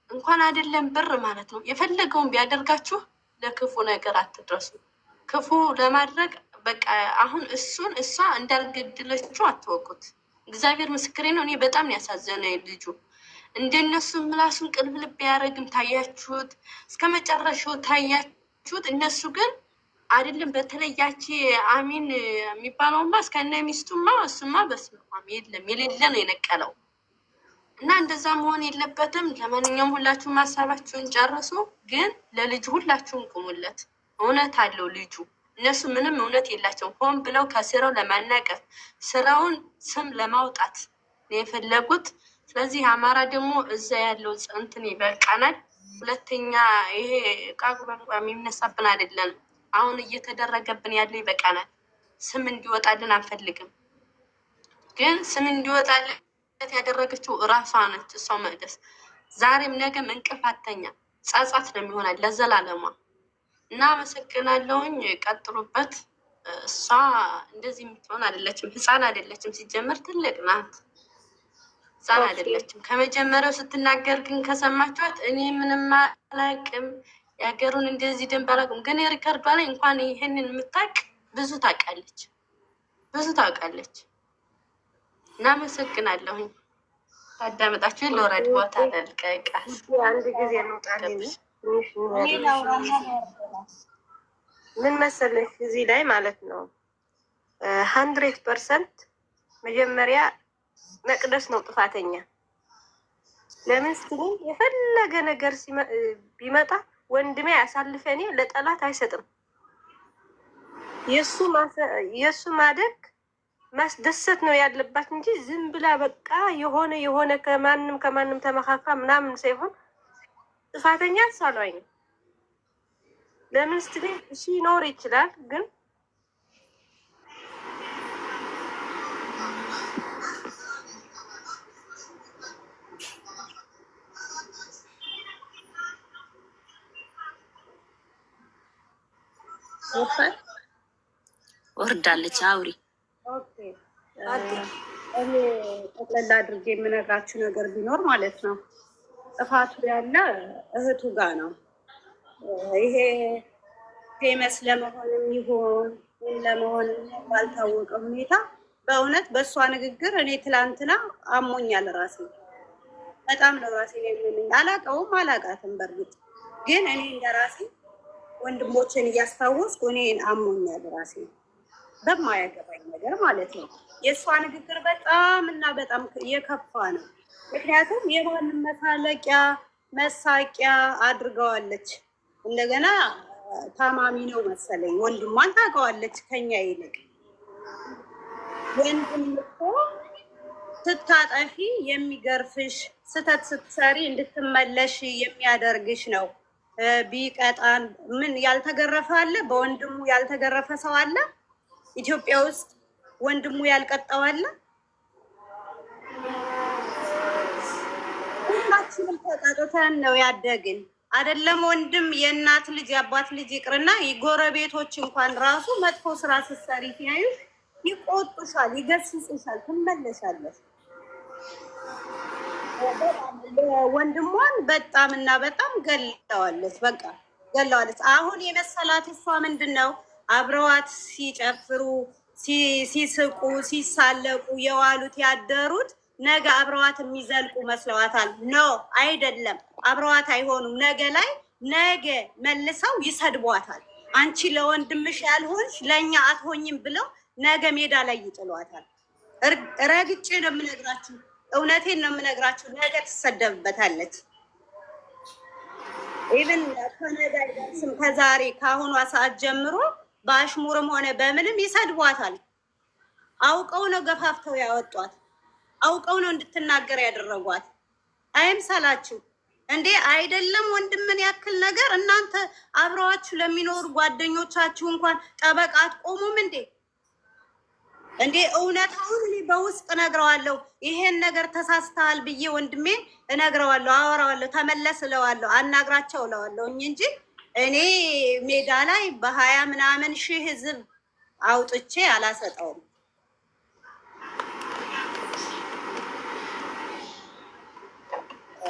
እንኳን አይደለም ብር ማለት ነው የፈለገውን ቢያደርጋችሁ ለክፉ ነገር አትድረሱ። ክፉ ለማድረግ በቃ አሁን እሷ እንዳልገድለችው አትወቁት። እግዚአብሔር ምስክሬ ነው። እኔ በጣም ያሳዘነ ልጁ እንደነሱ ምላሱን ቅልብልብ ያደረግም ታያችሁት፣ እስከ መጨረሻው ታያችሁት። እነሱ ግን አይደለም። በተለያች አሚን የሚባለውማ እስከነ ሚስቱማ እሱማ በስመ የለም የሌለ ነው የነቀለው። እና እንደዛ መሆን የለበትም። ለማንኛውም ሁላችሁም ሀሳባችሁን ጨርሱ፣ ግን ለልጁ ሁላችሁም ቁሙለት። እውነት አለው ልጁ። እነሱ ምንም እውነት የላቸውም። ሆን ብለው ከስራው ለማናቀፍ ስራውን ስም ለማውጣት ነው የፈለጉት። ስለዚህ አማራ ደግሞ እዛ ያለው እንትን ይበቃናል። ሁለተኛ ይሄ ቃጉባባ የሚነሳብን አይደለም። አሁን እየተደረገብን ያለው ይበቃናል። ስም እንዲወጣልን አንፈልግም። ግን ስም እንዲወጣልን ያደረገችው እራሷ ነች። እሷ መቅደስ ዛሬም ነገም እንቅፋተኛ ጸጸት ነው የሚሆናል ለዘላለሟ። እና አመሰግናለሁኝ። ቀጥሉበት። እሷ እንደዚህ የምትሆን አይደለችም። ህፃን አይደለችም። ሲጀመር ትልቅ ናት። ህፃን አይደለችም። ከመጀመሪያው ስትናገር ግን ከሰማችኋት እኔ ምንም አላውቅም የሀገሩን እንደዚህ ደንብ አላውቅም። ግን የሪከርዷ ላይ እንኳን ይህንን የምታውቅ ብዙ ታውቃለች፣ ብዙ ታውቃለች። እናመሰግናለሁኝ። ታዳመጣችሁ ለወረድ ቦታ ለልቀቃል አንድ ጊዜ ምን መሰለሽ እዚህ ላይ ማለት ነው 100% መጀመሪያ መቅደስ ነው ጥፋተኛ። ለምን ስትሉኝ የፈለገ ነገር ቢመጣ ወንድሜ ያሳልፈ እኔ ለጠላት አይሰጥም። የሱ ማደግ ማስደሰት ነው ያለባት እንጂ ዝም ብላ በቃ የሆነ ከማንም ተመካክራ ምናምን ሳይሆን ጥፋተኛ ሳሏኝ ነው። ለምን ስትሉኝ እሺ ይኖር ይችላል ግን ወርዳለች። አውሪ። ኦኬ እኔ ጠቅላላ አድርጌ የምነግራችሁ ነገር ቢኖር ማለት ነው ጥፋቱ ያለ እህቱ ጋር ነው። ይሄ ፌመስ ለመሆንም ይሆን ለመሆን ባልታወቀ ሁኔታ በእውነት በእሷ ንግግር እኔ ትላንትና አሞኛል። ራሴ በጣም ነው ራሴ የሚያመኝ። አላቃትም በእርግጥ ግን እኔ እንደራሴ ወንድሞችን እያስታወስኩ እኔን አሞኛል ራሴ በማያገባኝ ነገር ማለት ነው። የእሷ ንግግር በጣም እና በጣም የከፋ ነው። ምክንያቱም የማንም መሳቂያ አድርገዋለች። እንደገና ታማሚ ነው መሰለኝ ወንድሟን ታውቀዋለች ከኛ ይልቅ። ወንድም እኮ ስታጠፊ የሚገርፍሽ ስተት ስትሰሪ እንድትመለሽ የሚያደርግሽ ነው። ቢቀጣን ምን ያልተገረፈ አለ? በወንድሙ ያልተገረፈ ሰው አለ? ኢትዮጵያ ውስጥ ወንድሙ ያልቀጣው አለ? ሁላችንም ተቀጥተን ነው ያደግን። አይደለም ወንድም የእናት ልጅ የአባት ልጅ ይቅርና ጎረቤቶች እንኳን ራሱ መጥፎ ስራ ስትሰሪ ሲያዩ ይቆጡሻል፣ ይገስጹሻል፣ ትመለሻለሽ። ወንድሟን በጣም እና በጣም ገለዋለች። በቃ ገለዋለች። አሁን የመሰላት እሷ ምንድን ነው አብረዋት ሲጨፍሩ ሲስቁ ሲሳለቁ የዋሉት ያደሩት ነገ አብረዋት የሚዘልቁ መስለዋታል። ኖ አይደለም፣ አብረዋት አይሆኑም። ነገ መልሰው ይሰድቧታል። አንቺ ለወንድምሽ ያልሆንሽ ለእኛ አትሆኝም ብለው ነገ ሜዳ ላይ ይጥሏታል። ረግጬ ነው የምነግራችሁ፣ እውነቴን ነው የምነግራችሁ። ነገ ትሰደብበታለች። ኢቭን ከነገ አይደርስም፣ ከዛሬ ከአሁኗ ሰዓት ጀምሮ በአሽሙርም ሆነ በምንም ይሰድቧታል። አውቀው ነው ገፋፍተው ያወጧት። አውቀው ነው እንድትናገር ያደረጓት። አይምሰላችሁ እንዴ! አይደለም ወንድምን ያክል ነገር እናንተ አብረዋችሁ ለሚኖሩ ጓደኞቻችሁ እንኳን ጠበቃ አትቆሙም እንዴ? እውነታውን እኔ በውስጥ እነግረዋለሁ። ይሄን ነገር ተሳስተሃል ብዬ ወንድሜን እነግረዋለሁ፣ አወራዋለሁ፣ ተመለስ እለዋለሁ፣ አናግራቸው እለዋለሁ እንጂ እኔ ሜዳ ላይ በ20 ምናምን ሺህ ህዝብ አውጥቼ አላሰጠውም።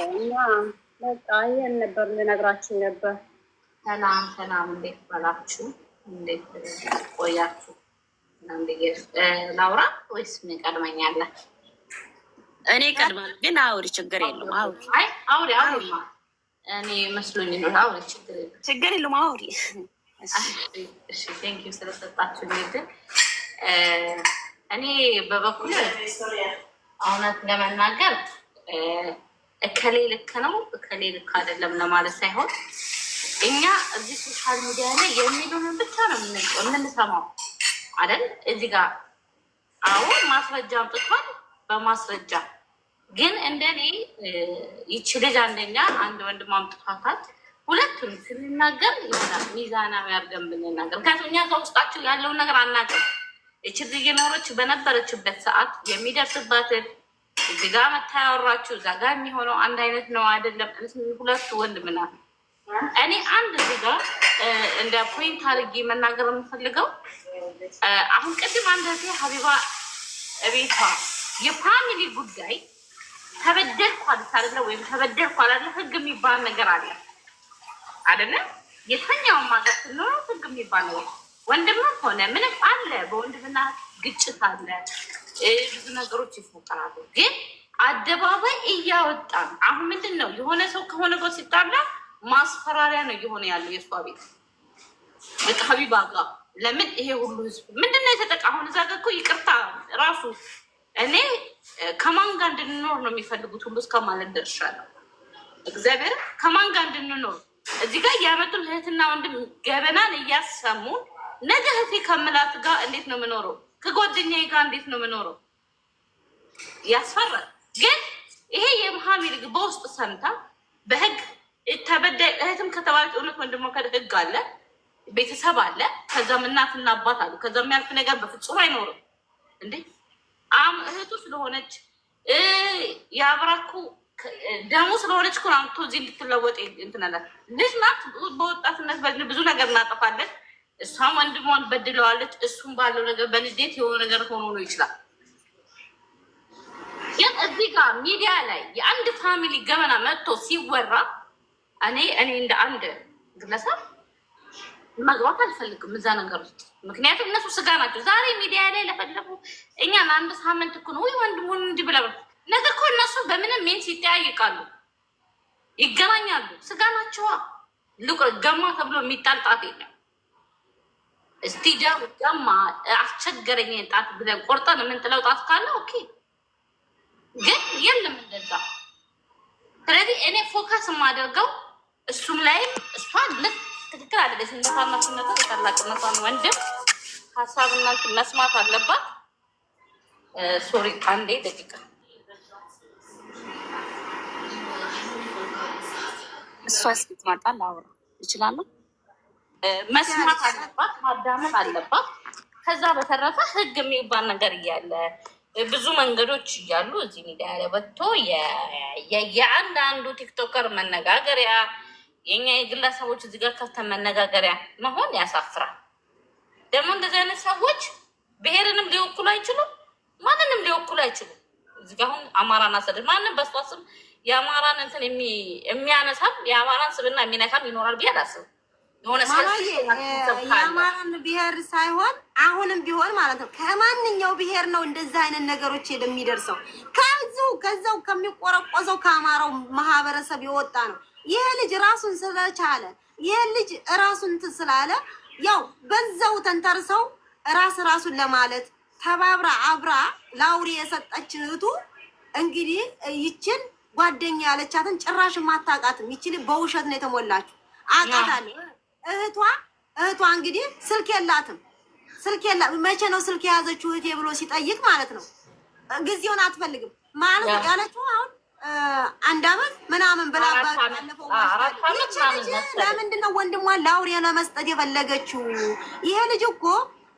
እና በቃ ይሄን ነበር ልነግራችሁ ነበር። ሰላም፣ እንዴት ባላችሁ? እንዴት ቆያችሁ? ላውራ ወይስ ምን ቀድመኛለ? እኔ ቀድማለሁ፣ ግን አውሪ፣ ችግር የለውም አውሪ። አይ አውሪ አውሪማ፣ እኔ መስሎኝ ነው። አውሪ፣ ችግር የለውም አውሪ። እሺ ቴንክ ዩ ስለሰጣችሁ ግን እኔ በበኩል እውነት ለመናገር እከሌ ልክ ነው እከሌ ልክ አይደለም ለማለት ሳይሆን እኛ እዚህ ሶሻል ሚዲያ ላይ የሚሉንን ብቻ ነው የምንሰማው አይደል? እዚህ ጋር አዎ ማስረጃ አምጥቷል። በማስረጃ ግን እንደኔ ይቺ ልጅ አንደኛ አንድ ወንድም አምጥቷታል። ሁለቱም ስንናገር ይሆናል ሚዛናዊ አድርገን ብንናገር፣ ምክንያቱም እኛ ከውስጣችን ያለውን ነገር አናውቅም። ይቺ ልጅ እየኖረች በነበረችበት ሰዓት የሚደርስባትን እዚህ ጋር መታ ያወራችሁ እዛ ጋር የሚሆነው አንድ አይነት ነው አይደለም? ሁለቱ ወንድምና እኔ አንድ እዚህ ጋር እንደ ፖይንት አድርጌ መናገር የምፈልገው አሁን ቅድም አንድ ሀቢባ ቤቷ የፋሚሊ ጉዳይ ተበደልኩ አለች አይደለ? ወይም ተበደልኩ አላለ? ህግ የሚባል ነገር አለ አይደለ? የትኛውም ሀገር ስንኖር ህግ የሚባል ነገር ወንድምም ሆነ ምንም አለ። በወንድምና ግጭት አለ፣ ብዙ ነገሮች ይፈጠራሉ። ግን አደባባይ እያወጣን አሁን ምንድን ነው የሆነ ሰው ከሆነ ጋር ሲጣላ ማስፈራሪያ ነው እየሆነ ያለው የእሷ ቤት በቃ ሀቢባ ጋር። ለምን ይሄ ሁሉ ህዝብ ምንድን ነው የተጠቃ? አሁን እዛ ጋር እኮ ይቅርታ ራሱ እኔ ከማን ጋር እንድንኖር ነው የሚፈልጉት ሁሉ እስከማለት ደርሻለሁ። እግዚአብሔር ከማን ጋር እንድንኖር እዚህ ጋር እያመጡን እህትና ወንድም ገበናን እያሰሙን ነገ እህቴ ከምላት ጋር እንዴት ነው የምኖረው? ከጓደኛዬ ጋር እንዴት ነው የምኖረው? ያስፈራል። ግን ይሄ የመሀሚ ልግ በውስጥ ሰምታ በህግ ተበዳይ እህትም ከተባለች እውነት ወንድሞ ህግ አለ፣ ቤተሰብ አለ፣ ከዛም እናትና አባት አሉ። ከዛ የሚያልፍ ነገር በፍጹም አይኖርም እንዴ። እህቱ ስለሆነች የአብራኩ ደሞ ስለሆነች እኮ አምጥቶ እዚህ እንድትለወጥ እንትናላት ልጅ ናት። በወጣትነት ብዙ ነገር እናጠፋለን። እሷም ወንድሟን በድለዋለች። እሱም ባለው ነገር በንዴት የሆነ ነገር ሆኖ ነው ይችላል። ግን እዚህ ጋር ሚዲያ ላይ የአንድ ፋሚሊ ገመና መጥቶ ሲወራ እኔ እንደ አንድ ግለሰብ መግባት አልፈልግም እዛ ነገር ውስጥ። ምክንያቱም እነሱ ስጋ ናቸው። ዛሬ ሚዲያ ላይ ለፈለጉ እኛ ለአንድ ሳምንት እኮ ነው ወይ ወንድሙን እንዲህ ብለ ነገ እኮ እነሱ በምንም ሜንስ ይጠያይቃሉ፣ ይገናኛሉ። ስጋ ናቸዋ። ገማ ተብሎ የሚጣልጣት የለም። እስቲ ገማ አስቸገረኝ ጣት ብለን ቆርጠን የምንጥለው ጣት ካለ ኦኬ፣ ግን የለም እንደዛ። ስለዚህ እኔ ፎከስ የማደርገው እሱም ላይም እሷ ልክ ትክክል አይደለች። እንደ ታናሽነቷ የታላቅነቷን ወንድም ሀሳብና መስማት አለባት። ሶሪ አንዴ ደቂቃ እሷ እስክትመጣ ላውራ እችላለሁ። መስማት አለባት፣ ማዳመጥ አለባት። ከዛ በተረፈ ህግ የሚባል ነገር እያለ ብዙ መንገዶች እያሉ እዚህ ሚዲያ ላይ ወጥቶ የአንዳንዱ ቲክቶከር መነጋገሪያ የኛ የግለሰቦች እዚህ ጋር ከፍተን መነጋገሪያ መሆን ያሳፍራል። ደግሞ እንደዚህ አይነት ሰዎች ብሔርንም ሊወክሉ አይችሉም፣ ማንንም ሊወክሉ አይችሉም። እዚህ ጋር አሁን አማራን አሰደድ ማንም በሷ ስም የአማራን እንትን የሚያነሳም የአማራን ስብና የሚነካም ይኖራል ብዬ አላስብም። የአማራን ብሔር ሳይሆን አሁንም ቢሆን ማለት ነው ከማንኛው ብሔር ነው እንደዚህ አይነት ነገሮች የሚደርሰው? ከዛው ከሚቆረቆዘው ከአማራው ማህበረሰብ የወጣ ነው። ይሄ ልጅ ራሱን ስለቻለ ይሄ ልጅ ራሱን እንትን ስላለ ያው በዛው ተንተርሰው ራሱን ለማለት ተባብራ አብራ ላውሪ የሰጠች እህቱ እንግዲህ ይችን ጓደኛ ያለቻትን ጭራሽ ማታውቃትም። ይችል በውሸት ነው የተሞላችው። አውቃታለሁ እህቷ እንግዲህ ስልክ የላትም። መቼ ነው ስልክ የያዘችው እህቴ ብሎ ሲጠይቅ ማለት ነው ጊዜውን አትፈልግም ማለት ያለችው አሁን 1 ዓመት ምናምን ብላ ባለፈው ለምንድን ነው ወንድሟን ላውሪ ለመስጠት የፈለገችው? ይሄ ልጅ እኮ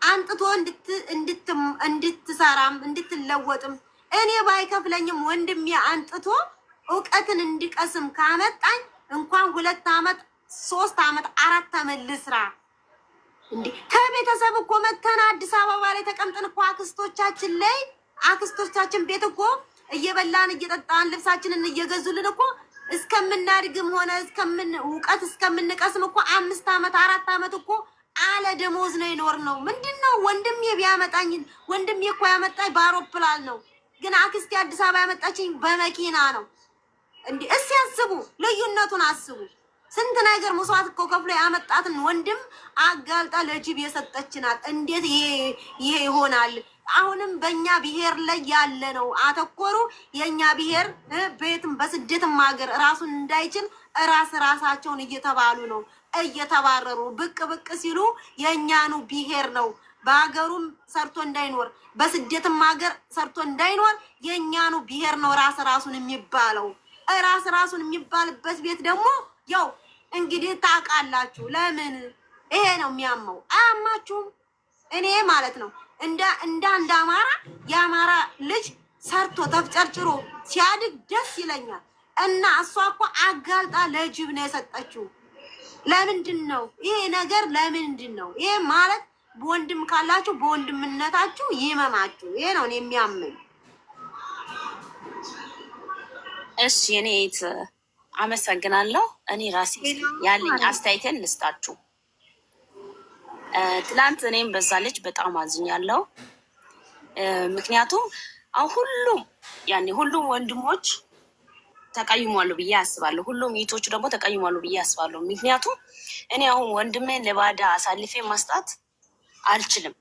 አንጥቶ እንድትሰራም እንድትለወጥም እኔ ባይከፍለኝም ወንድሜ አንጥቶ እውቀትን እንዲቀስም ካመጣኝ እንኳን 2 ዓመት 3 ዓመት 4 ዓመት ልስራ እንዴ። ከቤተሰብ እኮ መተን አዲስ አበባ ላይ ተቀምጠን እኮ አክስቶቻችን ቤት እኮ እየበላን እየጠጣን ልብሳችንን እየገዙልን እኮ እስከምናድግም ሆነ እውቀት እስከምንቀስም እኮ 5 ዓመት 4 ዓመት እኮ አለ ደሞዝ ነው ይኖር ነው ምንድነው? ወንድሜ ቢያመጣኝ ወንድሜ እኮ ያመጣኝ በአውሮፕላን ነው፣ ግን አክስቴ አዲስ አበባ ያመጣችኝ በመኪና ነው። እንዴ እስኪ አስቡ፣ ልዩነቱን አስቡ። ስንት ነገር መስዋዕት እኮ ከፍሎ ያመጣትን ወንድም አጋልጣ ለጅብ የሰጠችናል። እንዴት ይሄ ይሆናል? አሁንም በእኛ ብሔር ላይ ያለ ነው አተኮሩ። የእኛ ብሔር ቤትም በስደትም ሀገር ራሱን እንዳይችል ራሳቸውን እየተባሉ ነው እየተባረሩ ብቅ ሲሉ የእኛኑ ብሔር ነው በሀገሩም ሰርቶ እንዳይኖር በስደትም ሀገር ሰርቶ እንዳይኖር የእኛኑ ብሔር ነው ራሱን የሚባለው። ራሱን የሚባልበት ቤት ደግሞ ያው እንግዲህ ታውቃላችሁ። ለምን ይሄ ነው የሚያመው? አያማችሁም? እኔ ማለት ነው እንደ አንድ አማራ የአማራ ልጅ ሰርቶ ተፍጨርጭሮ ሲያድግ ደስ ይለኛል። እና እሷ እኮ አጋልጣ ለጅብ ነው የሰጠችው። ለምንድን ነው ይሄ ነገር? ለምንድን ነው ይሄ ማለት? በወንድም ካላችሁ በወንድምነታችሁ ይመማችሁ። ይሄ ነው እኔ የሚያመኝ። እሺ እኔ አመሰግናለሁ። እኔ ራሴ ያለኝ አስተያየትን ልስጣችሁ። ትላንት እኔም በዛ ልጅ በጣም አዝኛለሁ። ምክንያቱም አሁን ሁሉም ወንድሞች ተቀይሟሉ ብዬ አስባለሁ። ሁሉም ይቶች ደግሞ ተቀይሟሉ ብዬ አስባለሁ። ምክንያቱም እኔ አሁን ወንድሜን ለባዳ አሳልፌ ማስጣት አልችልም፣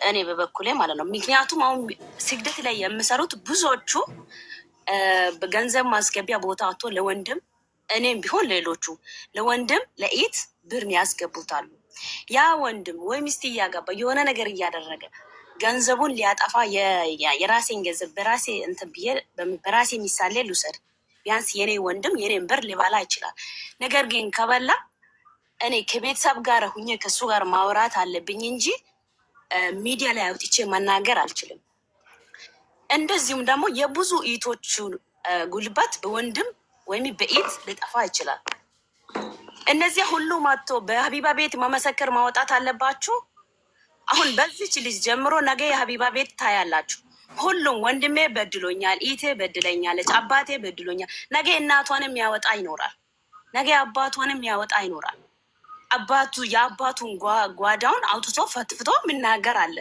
እኔ በበኩሌ ማለት ነው። ምክንያቱም አሁን ስግደት ላይ የምሰሩት ብዙዎቹ በገንዘብ ማስገቢያ ቦታ አቶ ለወንድም እኔም ቢሆን ሌሎቹ ለወንድም ለኢት ብር ያስገቡታሉ። ያ ወንድም ወይ ሚስት እያገባ የሆነ ነገር እያደረገ ገንዘቡን ሊያጠፋ የራሴን ገንዘብ በራሴ እንትን ብዬ በራሴ ሚሳሌ ልውሰድ። ቢያንስ የኔ ወንድም የኔን ብር ሊበላ ይችላል። ነገር ግን ከበላ እኔ ከቤተሰብ ጋር ሁኜ ከሱ ጋር ማውራት አለብኝ እንጂ ሚዲያ ላይ አውጥቼ መናገር አልችልም። እንደዚሁም ደግሞ የብዙ ኢቶቹ ጉልበት በወንድም ወይም በኢት ሊጠፋ ይችላል። እነዚያ ሁሉ ማጥቶ በሀቢባ ቤት መመሰከር ማውጣት አለባችሁ። አሁን በዚች ልጅ ጀምሮ ነገ የሀቢባ ቤት ታያላችሁ። ሁሉም ወንድሜ በድሎኛል፣ ኢቴ በድለኛለች፣ አባቴ በድሎኛል። ነገ እናቷንም ያወጣ ይኖራል፣ ነገ አባቷንም ያወጣ ይኖራል። የአባቱን ጓዳውን አውጥቶ ፈትፍቶ ምናገር አለ።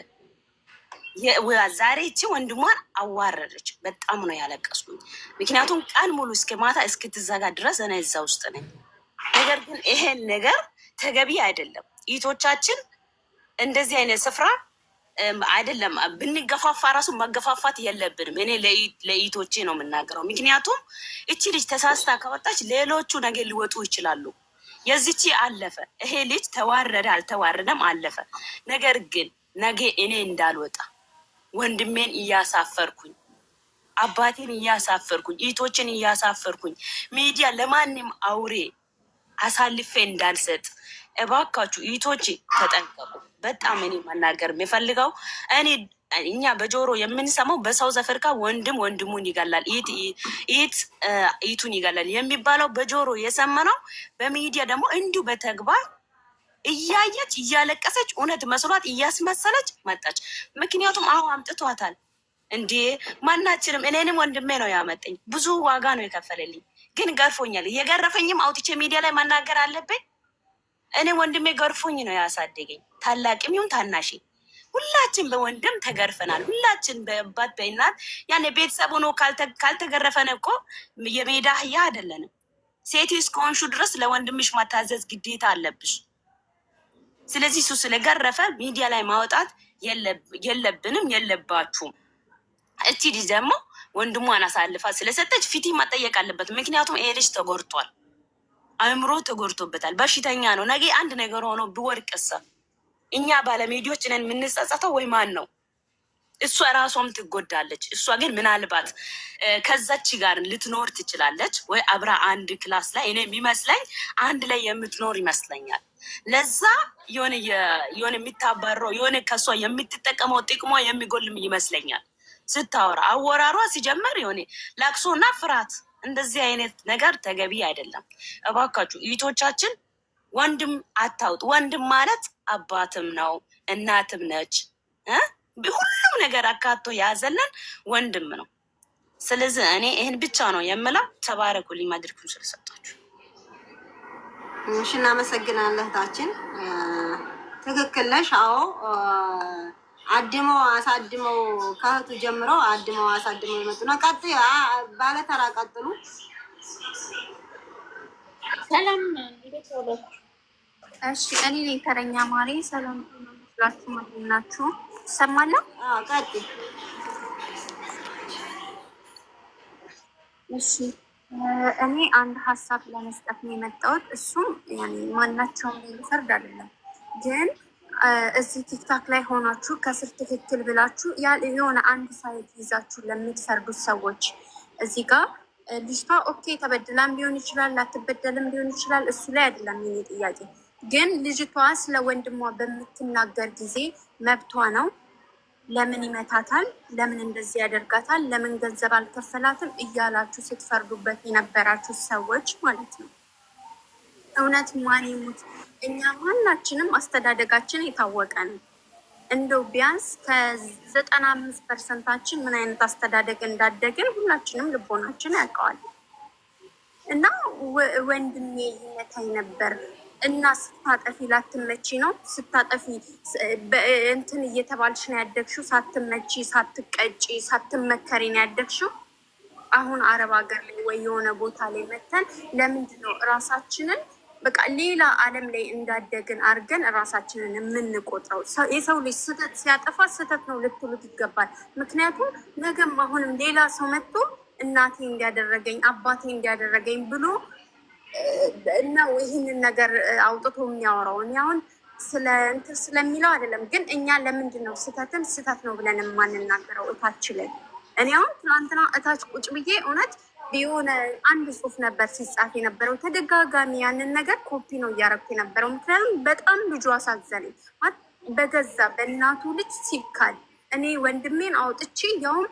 ዛሬ እቺ ወንድሟን አዋረደች። በጣም ነው ያለቀስኩኝ። ምክንያቱም ቀን ሙሉ እስከ ማታ እስክትዘጋ ድረስ እኔ እዛ ውስጥ ነኝ። ነገር ግን ይሄን ነገር ተገቢ አይደለም። ኢቶቻችን እንደዚህ አይነት ስፍራ አይደለም። ብንገፋፋ ራሱ መገፋፋት የለብንም። እኔ ለኢቶቼ ነው የምናገረው። ምክንያቱም እቺ ልጅ ተሳስታ ከወጣች ሌሎቹ ነገ ሊወጡ ይችላሉ። የዚቺ አለፈ። ይሄ ልጅ ተዋረደ አልተዋረደም አለፈ። ነገር ግን ነገ እኔ እንዳልወጣ ወንድሜን እያሳፈርኩኝ፣ አባቴን እያሳፈርኩኝ፣ ኢቶችን እያሳፈርኩኝ ሚዲያ ለማንም አውሬ አሳልፌ እንዳልሰጥ እባካችሁ ኢቶች ተጠንቀቁ። በጣም እኔ መናገር የሚፈልገው እኛ በጆሮ የምንሰማው በሳውዝ አፍሪካ ወንድም ወንድሙን ይገላል፣ ኢቱን ይገላል የሚባለው በጆሮ የሰማነው፣ በሚዲያ ደግሞ እንዲሁ በተግባር እያየች እያለቀሰች እውነት መስሏት እያስመሰለች መጣች። ምክንያቱም አሁን አምጥቷታል እንዴ! ማናችንም እኔንም ወንድሜ ነው ያመጠኝ፣ ብዙ ዋጋ ነው የከፈለልኝ፣ ግን ገርፎኛል። እየገረፈኝም አውጥቼ ሚዲያ ላይ መናገር አለብኝ። እኔ ወንድሜ ገርፎኝ ነው ያሳደገኝ፣ ታላቅም ይሁን ታናሽ፣ ሁላችን በወንድም ተገርፈናል። ሁላችን በአባት በእናት ያኔ ቤተሰብ ሆኖ ካልተገረፈን እኮ የሜዳ አህያ አይደለንም። ሴት እስከሆንሹ ድረስ ለወንድምሽ ማታዘዝ ግዴታ አለብሽ። ስለዚህ እሱ ስለገረፈ ሚዲያ ላይ ማውጣት የለብንም የለባችሁም። እቺ ልጅ ደግሞ ወንድሟን አሳልፋ ስለሰጠች ፊት መጠየቅ አለበት። ምክንያቱም ይሄ ልጅ ተጎድቷል፣ አእምሮ ተጎድቶበታል፣ በሽተኛ ነው። ነገ አንድ ነገር ሆኖ ብወድቅሳ እኛ ባለሜዲያዎች ነን የምንጸጸተው ወይ ማን ነው? እሷ ራሷም ትጎዳለች። እሷ ግን ምናልባት ከዛች ጋር ልትኖር ትችላለች ወይ አብራ አንድ ክላስ ላይ እኔ የሚመስለኝ አንድ ላይ የምትኖር ይመስለኛል። ለዛ የሆነ የሚታባረው የሆነ ከሷ የምትጠቀመው ጥቅሟ የሚጎልም ይመስለኛል። ስታወራ አወራሯ ሲጀመር የሆነ ላቅሶና ፍርሃት፣ እንደዚህ አይነት ነገር ተገቢ አይደለም። እባካችሁ እህቶቻችን ወንድም አታውጡ። ወንድም ማለት አባትም ነው እናትም ነች፣ ሁሉም ነገር አካቶ ያዘለን ወንድም ነው። ስለዚህ እኔ ይህን ብቻ ነው የምለው። ተባረኩልኝ መድረኩን ስለሰጣችሁ። እሺ እናመሰግናለን እህታችን። ትክክል ነሽ። አዎ አድመው አሳድመው ከእህቱ ጀምረው አድመው አሳድመው የመጡ ነው። ቀጥይ፣ ባለተራ ቀጥሉ። ሰላም እሺ፣ እኔ ነኝ ተረኛ ማሪ። ሰላም ሁላችሁ ማናችሁ? ትሰማለህ? ቀጥይ። እሺ፣ እኔ አንድ ሀሳብ ለመስጠት ነው የመጣሁት። እሱም ማናቸውም ፍርድ አይደለም፣ ግን እዚህ ቲክታክ ላይ ሆናችሁ ከስር ትክክል ብላችሁ የሆነ አንድ ሳይት ይዛችሁ ለምትፈርዱት ሰዎች እዚህ ጋር ልጅቷ ኦኬ ተበድላም ሊሆን ይችላል፣ ላትበደልም ሊሆን ይችላል። እሱ ላይ አይደለም የኔ ጥያቄ። ግን ልጅቷ ስለ ወንድሟ በምትናገር ጊዜ መብቷ ነው። ለምን ይመታታል? ለምን እንደዚህ ያደርጋታል? ለምን ገንዘብ አልከፈላትም? እያላችሁ ስትፈርዱበት የነበራችሁ ሰዎች ማለት ነው። እውነት ማን ይሙት፣ እኛ ማናችንም አስተዳደጋችን የታወቀ ነው። እንደው ቢያንስ ከ95% ምን አይነት አስተዳደግ እንዳደግን ሁላችንም ልቦናችን ያውቀዋል። እና ወንድሜ ይመታኝ ነበር እና ስታጠፊ ላትመቺ ነው፣ ስታጠፊ እንትን እየተባልሽ ነው ያደግሽው፣ ሳትመቺ፣ ሳትቀጪ፣ ሳትመከሪ ነው ያደግሽው። አሁን አረብ ሀገር ላይ ወይ የሆነ ቦታ ላይ መተን ለምንድን ነው እራሳችንን በቃ ሌላ ዓለም ላይ እንዳደግን አድርገን እራሳችንን የምንቆጥረው? የሰው ልጅ ስህተት ሲያጠፋ ስህተት ነው ልትሉት ይገባል። ምክንያቱም ነገም አሁንም ሌላ ሰው መጥቶ እናቴ እንዲያደረገኝ አባቴ እንዲያደረገኝ ብሎ ነው ይህንን ነገር አውጥቶ የሚያወራው። እኔ አሁን ስለ እንትን ስለሚለው አይደለም፣ ግን እኛ ለምንድን ነው ስህተትን ስህተት ነው ብለን የማንናገረው እታች ላይ? እኔ አሁን ትናንትና እታች ቁጭ ብዬ እውነት የሆነ አንድ ጽሁፍ ነበር ሲጻፍ የነበረው ተደጋጋሚ፣ ያንን ነገር ኮፒ ነው እያረኩ የነበረው። ምክንያቱም በጣም ልጁ አሳዘነኝ። በገዛ በእናቱ ልጅ ሲካል እኔ ወንድሜን አውጥቼ ያውም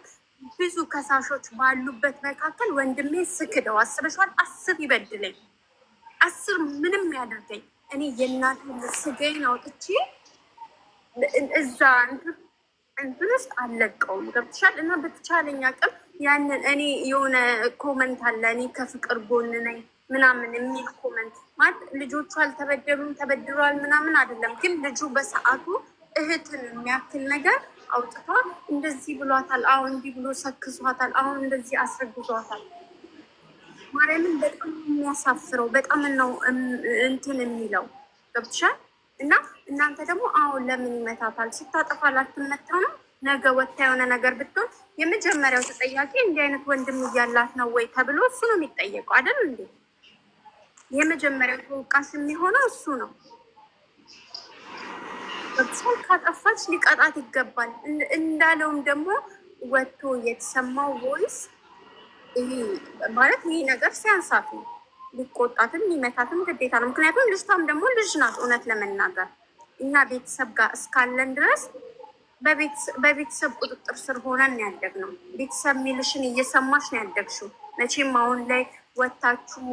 ብዙ ከሳሾች ባሉበት መካከል ወንድሜ ስክደው አስበሻል? 10 ይበድለኝ 10 ምንም ያደርገኝ እኔ የእናቱ ስጋዬን አውጥቼ እዛ እንትን ውስጥ አልለቀውም። ገብቶሻል? እና በተቻለኝ አቅም ያንን እኔ የሆነ ኮመንት አለ እኔ ከፍቅር ጎን ነኝ ምናምን የሚል ኮመንት ማለት ልጆቹ አልተበደሉም ተበድሯል ምናምን አይደለም፣ ግን ልጁ በሰዓቱ እህትን የሚያክል ነገር አውጥቷ እንደዚህ ብሏታል፣ አሁን እንዲህ ብሎ ሰክሷታል፣ አሁን እንደዚህ አስረግዟታል። ማርያምን በጣም የሚያሳፍረው በጣም ነው እንትን የሚለው ገብቶሻል? እና እናንተ ደግሞ አሁን ለምን ይመታታል? ስታጠፋ ላትመታ ነው? ነገ ወታ የሆነ ነገር ብትሆን የመጀመሪያው ተጠያቂ እንዲህ አይነት ወንድም እያላት ነው ወይ ተብሎ እሱ ነው የሚጠየቀው አይደል እንዴ? የመጀመሪያው ተወቃሽ የሚሆነው እሱ ነው። ሰው ካጠፋች ሊቀጣት ይገባል። እንዳለውም ደግሞ ወጥቶ የተሰማው ቮይስ ይሄ ማለት ይሄ ነገር ሲያንሳት ነው። ሊቆጣትም ሊመታትም ግዴታ ነው። ምክንያቱም ልጅቷም ደግሞ ልጅ ናት። እውነት ለመናገር እኛ ቤተሰብ ጋር እስካለን ድረስ በቤተሰብ ቁጥጥር ስር ሆነን ያደግነው። ቤተሰብ ሚልሽን እየሰማሽ ነው ያደግሽው። መቼም አሁን ላይ ወታችሁ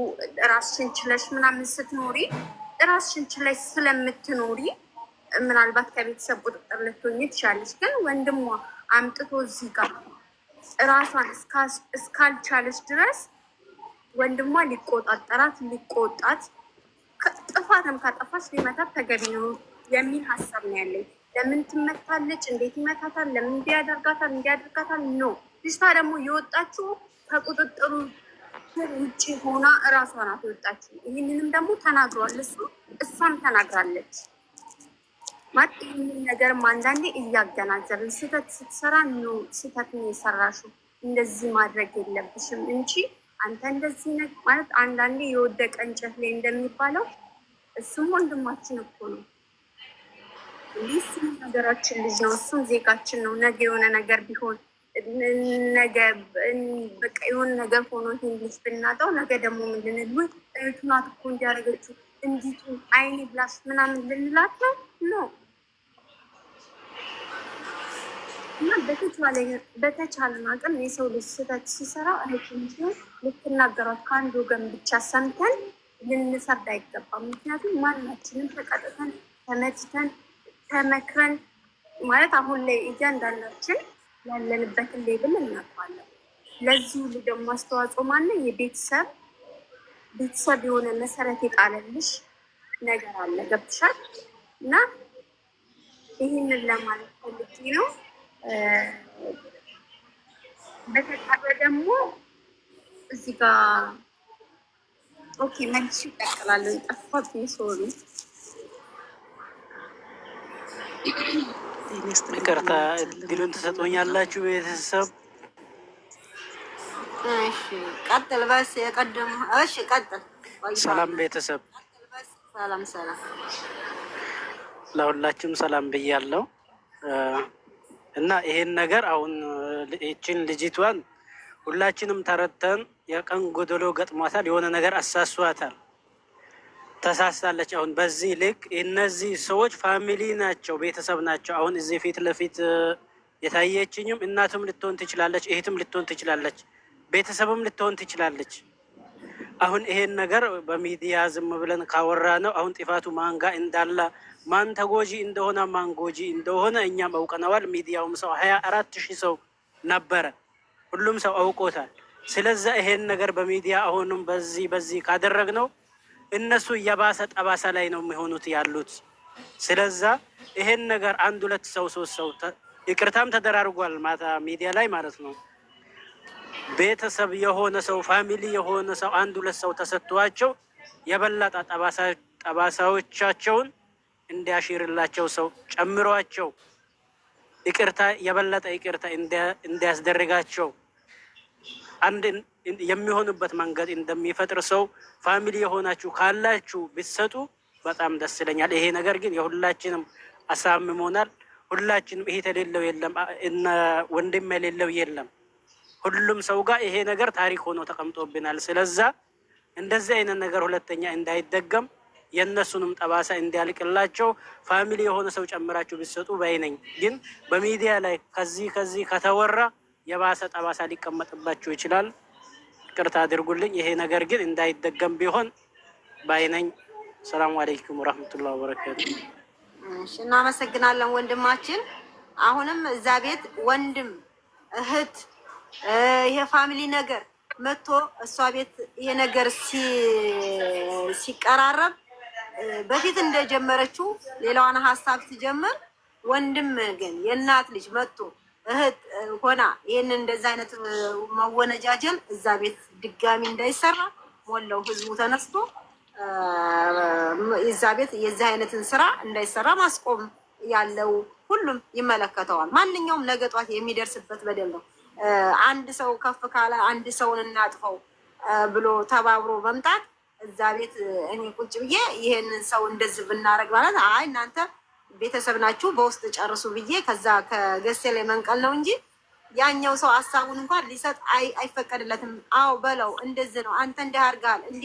ራስሽን ችለሽ ምናምን ስትኖሪ ራስሽን ችለሽ ስለምትኖሪ ምናልባት ከቤተሰብ ቁጥጥር ልትሆኝ ትችላለች። ግን ወንድሟ አምጥቶ እዚህ ጋር ራሷን እስካልቻለች ድረስ ወንድሟ ሊቆጣጠራት ሊቆጣት፣ ጥፋትም ካጠፋች ሊመታት ተገቢ ነው የሚል ሀሳብ ነው ያለኝ። ለምን ትመታለች? እንዴት ይመታታል? ለምን እንዲያደርጋታል? ነው ልጅቷ ደግሞ የወጣችው ከቁጥጥሩ ውጭ ሆና እራሷ ናት የወጣችው። ይህንንም ደግሞ ተናግሯል እሷም ተናግራለች። ማለት ይህንን ነገርም አንዳንዴ እያገናዘብን ስህተት ስትሰራ ነው ስህተት ነው የሰራሽው እንደዚህ ማድረግ የለብሽም እንጂ አንተ እንደዚህ ነህ ማለት አንዳንዴ የወደቀ እንጨት ላይ እንደሚባለው እሱም ወንድማችን እኮ ነው። እሱም ሀገራችን ልጅ ነው፣ እሱም ዜጋችን ነው። ነገ የሆነ ነገር ቢሆን ነገ በቃ የሆነ ነገር ሆኖ ይህን ልጅ ብናጣው ነገ ደግሞ ምንድን እህቱ ናት እኮ እንዲያደረገችው እንዲቱ አይኔ ብላሽ ምናምን ልንላት ነው ነው እና በተቻለን አቅም የሰው ልጅ ስህተት ሲሰራ እህቱን ሲሆን ልትናገሯት ከአንድ ወገን ብቻ ሰምተን ልንፈርድ አይገባም። ምክንያቱም ማናችንም ተቀጥተን ተመትተን ተመክረን ማለት አሁን ላይ እያንዳንዳችን ያለንበትን ሌብል እናውቀዋለን። ለዚህ ሁሉ ደግሞ አስተዋጽኦ ማነ የቤተሰብ የሆነ መሰረት የጣለልሽ ነገር አለ። ገብቶሻል? እና ይህንን ለማለት ፈልጌ ነው። በተቀረ ደግሞ እዚህ ጋር ኦኬ መልሱ ይቀጥላሉ። ጠፋብኝ ሶሪ ይቅርታ እድሉን ትሰጡኛላችሁ ቤተሰብ? እሺ ቀጥል በስ የቀደሙ እሺ ቀጥል። ሰላም ቤተሰብ፣ ሰላም ሰላም ለሁላችሁም ሰላም ብያለሁ። እና ይሄን ነገር አሁን ይችን ልጅቷን ሁላችንም ተረድተን የቀን ጎደሎ ገጥሟታል፣ የሆነ ነገር አሳሷታል፣ ተሳስታለች። አሁን በዚህ ልክ እነዚህ ሰዎች ፋሚሊ ናቸው፣ ቤተሰብ ናቸው። አሁን እዚህ ፊት ለፊት የታየችኝም እናትም ልትሆን ትችላለች፣ እህትም ልትሆን ትችላለች፣ ቤተሰብም ልትሆን ትችላለች። አሁን ይሄን ነገር በሚዲያ ዝም ብለን ካወራ ነው አሁን ጥፋቱ ማን ጋር እንዳለ ማን ተጎጂ እንደሆነ ማን ጎጂ እንደሆነ እኛም አውቀነዋል። ሚዲያውም ሰው 24,000 ሰው ነበረ፣ ሁሉም ሰው አውቆታል። ስለዚህ ይሄን ነገር በሚዲያ አሁንም በዚህ ካደረግነው እነሱ የባሰ ጠባሳ ላይ ነው የሚሆኑት ያሉት። ስለዛ ይሄን ነገር 1 2 ሰው 3 ሰው ይቅርታም ተደራርጓል ማታ ሚዲያ ላይ ማለት ነው። ቤተሰብ የሆነ ሰው ፋሚሊ የሆነ ሰው 1 2 ሰው ተሰጥቷቸው የበለጠ ጠባሳዎቻቸውን እንዲያሽርላቸው ሰው ጨምሯቸው ይቅርታ የበለጠ ይቅርታ እንዲያስደርጋቸው አንድ የሚሆኑበት መንገድ እንደሚፈጥር ሰው ፋሚሊ የሆናችሁ ካላችሁ ብትሰጡ በጣም ደስ ይለኛል። ይሄ ነገር ግን የሁላችንም አሳምሞናል። ሁላችንም ይሄ የሌለው የለም እና ወንድም የሌለው የለም። ሁሉም ሰው ጋር ይሄ ነገር ታሪክ ሆኖ ተቀምጦብናል። ስለዛ እንደዚህ አይነት ነገር ሁለተኛ እንዳይደገም የእነሱንም ጠባሳ እንዲያልቅላቸው ፋሚሊ የሆነ ሰው ጨምራችሁ ቢሰጡ ባይነኝ። ግን በሚዲያ ላይ ከዚህ ከተወራ የባሰ ጠባሳ ሊቀመጥባቸው ይችላል። ይቅርታ አድርጉልኝ። ይሄ ነገር ግን እንዳይደገም ቢሆን ባይነኝ። ሰላም አለይኩም ወራህመቱላሂ ወበረካቱ። እሺ እናመሰግናለን ወንድማችን። አሁንም እዛ ቤት ወንድም እህት ይሄ ፋሚሊ ነገር መጥቶ እሷ ቤት ይሄ ነገር ሲቀራረብ በፊት እንደጀመረችው ሌላዋን ሀሳብ ሲጀምር ወንድም ግን የእናት ልጅ መጥቶ እህት ሆና ይሄን እንደዛ አይነት መወነጃጀል እዛ ቤት ድጋሚ እንዳይሰራ ሞላው ህዝቡ ተነስቶ እዛ ቤት የዚህ አይነትን ስራ እንዳይሰራ ማስቆም ያለው ሁሉም ይመለከተዋል። ማንኛውም ነገ ጧት የሚደርስበት በደል ነው። አንድ ሰው ከፍ ካለ አንድ ሰውን እናጥፈው ብሎ ተባብሮ መምጣት እዛ ቤት እኔ ቁጭ ብዬ ይሄንን ሰው እንደዚህ ብናረግ ማለት አይ እናንተ ቤተሰብ ናችሁ በውስጥ ጨርሱ ብዬ ከዛ ከገሴ ላይ መንቀል ነው እንጂ ያኛው ሰው ሀሳቡን እንኳን ሊሰጥ አይፈቀድለትም። አዎ በለው እንደዚህ ነው አንተ እንዲህ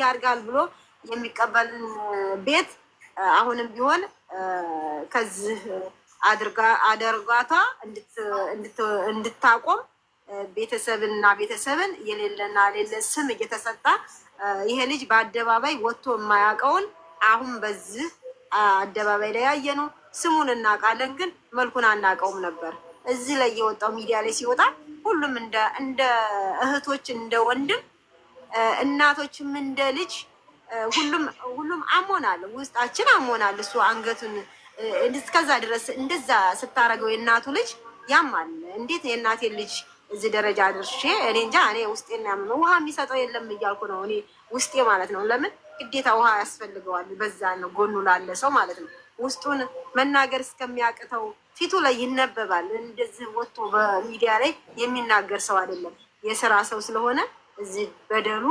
አድርጋል ብሎ የሚቀበልን ቤት አሁንም ቢሆን ከዚህ አደርጋታ እንድታቆም ቤተሰብንና ቤተሰብን የሌለና ሌለ ስም እየተሰጣ ይሄ ልጅ በአደባባይ ወጥቶ የማያውቀውን አሁን በዚህ አደባባይ ላይ ያየነው ስሙን እናውቃለን፣ ግን መልኩን አናውቀውም ነበር። እዚህ ላይ የወጣው ሚዲያ ላይ ሲወጣ ሁሉም እንደ እህቶች እንደ ወንድም እናቶችም እንደ ልጅ ሁሉም አሞናል፣ ውስጣችን አሞናል። እሱ አንገቱን እስከዛ ድረስ እንደዛ ስታረገው የእናቱ ልጅ ያማል። እንዴት የእናቴ ልጅ እዚህ ደረጃ አድርሼ እኔ እንጃ። እኔ ውስጤን ያመመው ውሃ የሚሰጠው የለም እያልኩ ነው እኔ ውስጤ ማለት ነው። ለምን ግዴታ ውሃ ያስፈልገዋል? በዛ ነው ጎኑ ላለ ሰው ማለት ነው። ውስጡን መናገር እስከሚያቅተው ፊቱ ላይ ይነበባል። እንደዚህ ወጥቶ በሚዲያ ላይ የሚናገር ሰው አይደለም። የስራ ሰው ስለሆነ እዚህ በደሉ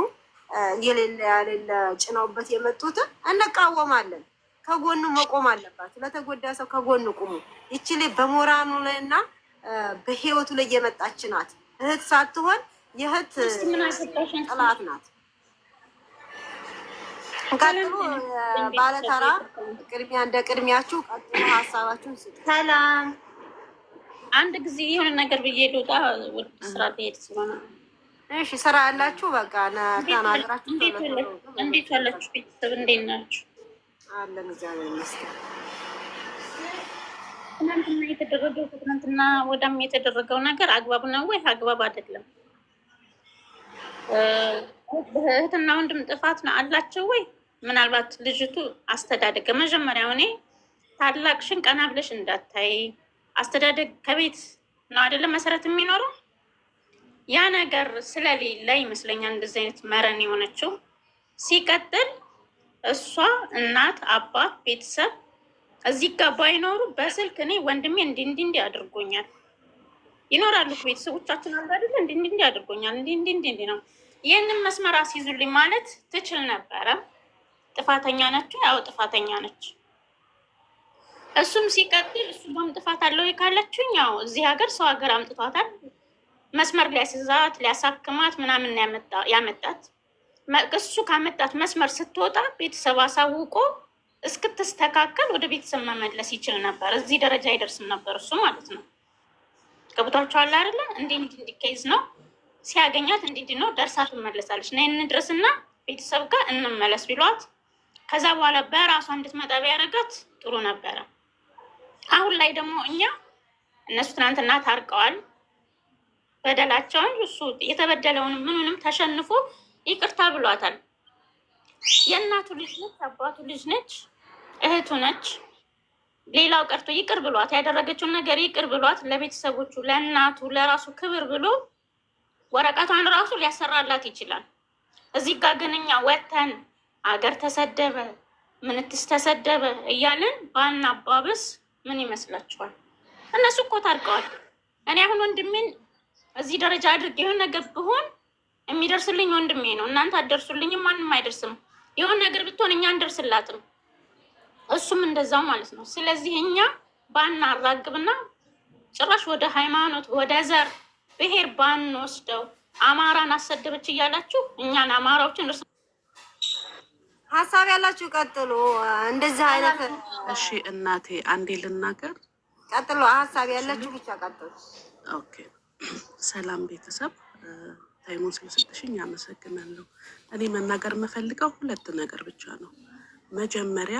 የሌለ ያሌለ ጭነውበት የመጡትን እንቃወማለን። ከጎኑ መቆም አለባቸው። ለተጎዳ ሰው ከጎኑ ቁሙ። ይቺ ላይ በሞራኑ ላይ እና በህይወቱ ላይ የመጣች ናት። እህት ሳትሆን የእህት ጥላት ናት። ቀጥሉ ባለተራ ቅድሚያ እንደ ቅድሚያችሁ ቀጥሉ፣ ሀሳባችሁን ስጡ። ሰላም አንድ ጊዜ የሆነ ነገር ብዬ ልውጣ፣ ወደ ስራ ልሄድ ስለሆነ። እሺ ስራ ያላችሁ በቃ ተናገራችሁ። እንዴት ዋላችሁ ቤተሰብ? እንዴት ናችሁ? አለን እግዚአብሔር ይመስገን። ትናንትና ወዳም የተደረገው ነገር አግባብ ነው ወይ አግባብ አይደለም? እህትና ወንድም ጥፋት ነው አላቸው ወይ? ምናልባት ልጅቱ አስተዳደገ መጀመሪያው እኔ ታላቅሽን ቀና ብለሽ እንዳታይ። አስተዳደግ ከቤት ነው አይደለም መሰረት የሚኖረው። ያ ነገር ስለሌለ ይመስለኛል እንደዚህ አይነት መረን የሆነችው። ሲቀጥል እሷ እናት፣ አባት፣ ቤተሰብ እዚህ ጋር ባይኖሩ በስልክ እኔ ወንድሜ እንዲህ አድርጎኛል ይኖራሉ ቤተሰቦቻችን አሉ አይደል እንዲህ አድርጎኛል እንዲህ ነው ይህንን መስመር አስይዙልኝ ማለት ትችል ነበረ። ጥፋተኛ ነች፣ ያው ጥፋተኛ ነች። እሱም ሲቀጥል እሱም ጥፋት አለው ካለችኝ ያው እዚህ ሀገር ሰው ሀገር አምጥቷታል። መስመር ሊያስይዛት ሊያሳክማት ምናምን ያመጣት እሱ ካመጣት መስመር ስትወጣ ቤተሰብ አሳውቆ እስክትስተካከል ወደ ቤተሰብ መመለስ ይችል ነበር። እዚህ ደረጃ አይደርስም ነበር እሱ ማለት ነው። ገብቷቸዋል አይደለ? እንዲህ ኬዝ ነው ሲያገኛት እንዲህ ነው ደርሳ ትመለሳለች። እና ይህን ድረስና ቤተሰብ ጋር እንመለስ ቢሏት ከዛ በኋላ በራሷ እንድትመጣ ቢያደርጋት ጥሩ ነበረ። አሁን ላይ ደግሞ እነሱ ትናንትና ታርቀዋል። በደላቸውን እሱ የተበደለውን ምኑንም ተሸንፎ ይቅርታ ብሏታል። የእናቱ ልጅ ነች፣ አባቱ ልጅ ነች፣ እህቱ ነች። ሌላው ቀርቶ ይቅር ብሏት ያደረገችውን ነገር ይቅር ብሏት ለቤተሰቦቹ፣ ለእናቱ፣ ለራሱ ክብር ብሎ ወረቀቷን ራሱ ሊያሰራላት ይችላል። እዚህ ጋር ግን እኛ ወተን አገር ተሰደበ ምንትስ ተሰደበ እያልን ባናባብስ ምን ይመስላችኋል? እነሱ እኮ ታርቀዋል። እኔ አሁን ወንድሜን እዚህ ደረጃ አድርጌ የሆነ ነገር ብሆን የሚደርስልኝ ወንድሜ ነው። እናንተ አትደርሱልኝም፣ ማንም አይደርስም። የሆነ ነገር ብትሆን እኛ እንደርስላትም፣ እሱም እንደዛው ማለት ነው። ስለዚህ እኛ ባናራግብና ጭራሽ ወደ ሃይማኖት ወደ ዘር ብሔር ባንወስደው አማራን አሰደበች እያላችሁ እኛን አማራዎችን ሀሳብ ያላችሁ ቀጥሉ። እንደዚህ አይነት እሺ እናቴ አንዴ ልናገር። ቀጥሉ። ሀሳብ ያላችሁ ብቻ ቀጥሉ። ኦኬ። ሰላም ቤተሰብ፣ ታይሙን ስለሰጠሽኝ አመሰግናለሁ። እኔ መናገር የምፈልገው ሁለት ነገር ብቻ ነው። መጀመሪያ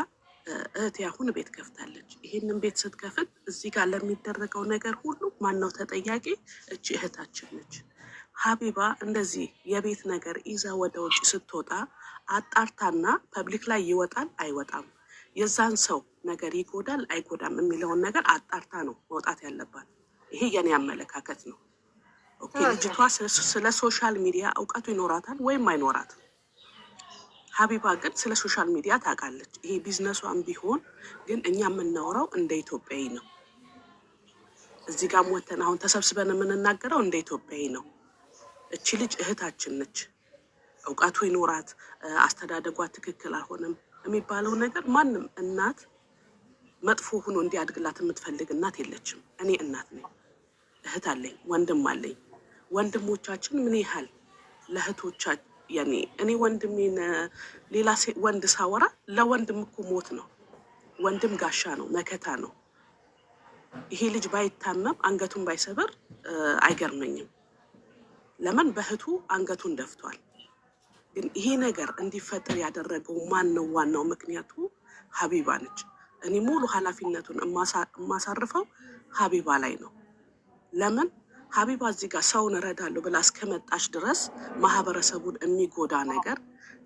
እህቴ አሁን ቤት ከፍታለች። ይህንን ቤት ስትከፍት እዚህ ጋር ለሚደረገው ነገር ሁሉ ማነው ተጠያቂ? እቺ እህታችን ነች። ሀቢባ እንደዚህ የቤት ነገር ይዛ ወደ ውጭ ስትወጣ አጣርታና ፐብሊክ ላይ ይወጣል አይወጣም፣ የዛን ሰው ነገር ይጎዳል አይጎዳም የሚለውን ነገር አጣርታ ነው መውጣት ያለባት። ይሄ የኔ አመለካከት ነው። ኦኬ። ልጅቷ ስለ ሶሻል ሚዲያ እውቀቱ ይኖራታል ወይም አይኖራትም። ሀቢባ ግን ስለ ሶሻል ሚዲያ ታውቃለች። ይሄ ቢዝነሷን ቢሆን ግን እኛ የምናወራው እንደ ኢትዮጵያዊ ነው። እዚህ ጋር ሞተን አሁን ተሰብስበን የምንናገረው እንደ ኢትዮጵያዊ ነው። እቺ ልጅ እህታችን ነች። እውቀቱ ይኖራት አስተዳደጓ ትክክል አልሆነም የሚባለው ነገር ማንም እናት መጥፎ ሆኖ እንዲያድግላት የምትፈልግ እናት የለችም። እኔ እናት ነኝ፣ እህት አለኝ፣ ወንድም አለኝ። ወንድሞቻችን ምን ያህል ለእህቶቻችን እኔ ወንድሜን ሌላ ወንድ ሳወራ ለወንድም እኮ ሞት ነው። ወንድም ጋሻ ነው፣ መከታ ነው። ይሄ ልጅ ባይታመም አንገቱን ባይሰበር አይገርመኝም። ለምን በእህቱ አንገቱን ደፍቷል። ግን ይሄ ነገር እንዲፈጠር ያደረገው ማን ነው? ዋናው ምክንያቱ ሀቢባ ነች። እኔ ሙሉ ኃላፊነቱን የማሳርፈው ሀቢባ ላይ ነው። ለምን ሀቢባ እዚህ ጋር ሰውን እረዳለሁ ብላ እስከመጣች ድረስ ማህበረሰቡን የሚጎዳ ነገር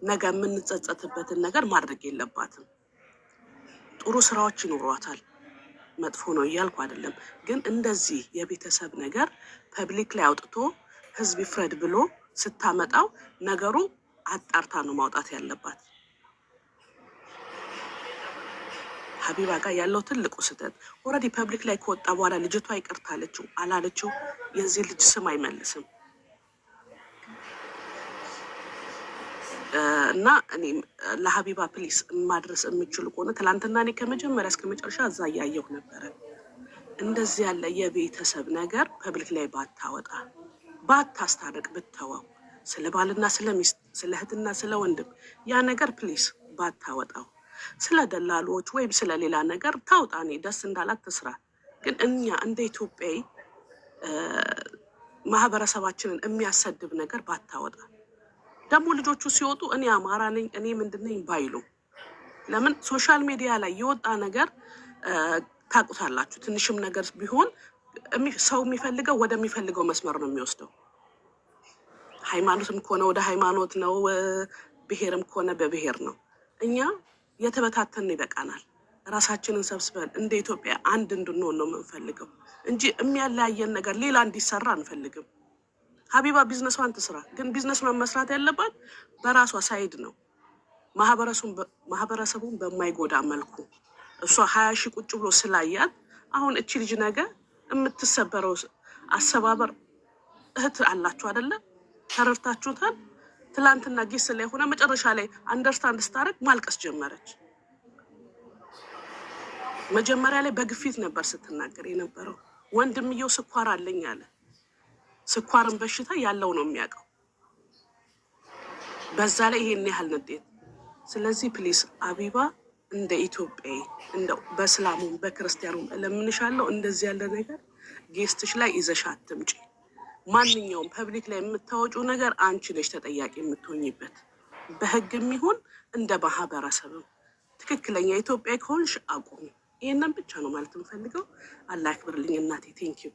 ነገ የምንጸጸትበትን ነገር ማድረግ የለባትም። ጥሩ ስራዎች ይኖሯታል፣ መጥፎ ነው እያልኩ አይደለም። ግን እንደዚህ የቤተሰብ ነገር ፐብሊክ ላይ አውጥቶ ህዝብ ይፍረድ ብሎ ስታመጣው ነገሩ አጣርታ ነው ማውጣት ያለባት። ሀቢባ ጋር ያለው ትልቁ ስህተት ኦልሬዲ ፐብሊክ ላይ ከወጣ በኋላ ልጅቷ ይቅርታ አለችው አላለችው የዚህ ልጅ ስም አይመልስም። እና እኔ ለሀቢባ ፕሊስ ማድረስ የምችሉ ከሆነ ትላንትና እኔ ከመጀመሪያ እስከ መጨረሻ እዛ እያየሁ ነበረ። እንደዚህ ያለ የቤተሰብ ነገር ፐብሊክ ላይ ባታወጣ ባታስታርቅ ብትተወው፣ ስለ ባልና ስለ ሚስት ስለ እህትና ስለ ወንድም ያ ነገር ፕሊስ ባታወጣው። ስለ ደላሎች ወይም ስለ ሌላ ነገር ታውጣ፣ እኔ ደስ እንዳላት ትስራ። ግን እኛ እንደ ኢትዮጵያዊ ማህበረሰባችንን የሚያሰድብ ነገር ባታወጣ። ደግሞ ልጆቹ ሲወጡ እኔ አማራ ነኝ እኔ ምንድን ነኝ ባይሉ። ለምን ሶሻል ሚዲያ ላይ የወጣ ነገር ታውቁታላችሁ። ትንሽም ነገር ቢሆን ሰው የሚፈልገው ወደሚፈልገው መስመር ነው የሚወስደው። ሃይማኖትም ከሆነ ወደ ሃይማኖት ነው፣ ብሔርም ከሆነ በብሔር ነው። እኛ የተበታተን ይበቃናል። ራሳችንን ሰብስበን እንደ ኢትዮጵያ አንድ እንድንሆን ነው የምንፈልገው እንጂ የሚያለያየን ነገር ሌላ እንዲሰራ አንፈልግም። ሀቢባ ቢዝነሷን ትስራ፣ ግን ቢዝነሷን መስራት ያለባት በራሷ ሳይድ ነው፣ ማህበረሰቡን በማይጎዳ መልኩ። እሷ 20 ሺህ ቁጭ ብሎ ስላያት አሁን እቺ ልጅ ነገ የምትሰበረው አሰባበር እህት አላችሁ አይደለ? ተረድታችሁታል። ትላንትና ጊስ ላይ ሆነ መጨረሻ ላይ አንደርስታንድ ስታደርግ ማልቀስ ጀመረች። መጀመሪያ ላይ በግፊት ነበር ስትናገር የነበረው። ወንድምየው ስኳር አለኝ አለ። ስኳርን በሽታ ያለው ነው የሚያውቀው። በዛ ላይ ይሄን ያህል ንዴት። ስለዚህ ፕሊስ ሀቢባ እንደ ኢትዮጵያዊ እንደው በእስላሙም በክርስቲያኑም እለምንሻለሁ፣ እንደዚህ ያለ ነገር ጌስትሽ ላይ ይዘሽ አትምጪ። ማንኛውም ፐብሊክ ላይ የምታወጪው ነገር አንቺ ነሽ ተጠያቂ የምትሆኝበት፣ በህግም ይሁን እንደ ማህበረሰብም። ትክክለኛ ኢትዮጵያዊ ከሆንሽ አቁሙ። ይሄንን ብቻ ነው ማለት የምፈልገው። አላህ ያክብርልኝ እናቴ። ቴንኪው።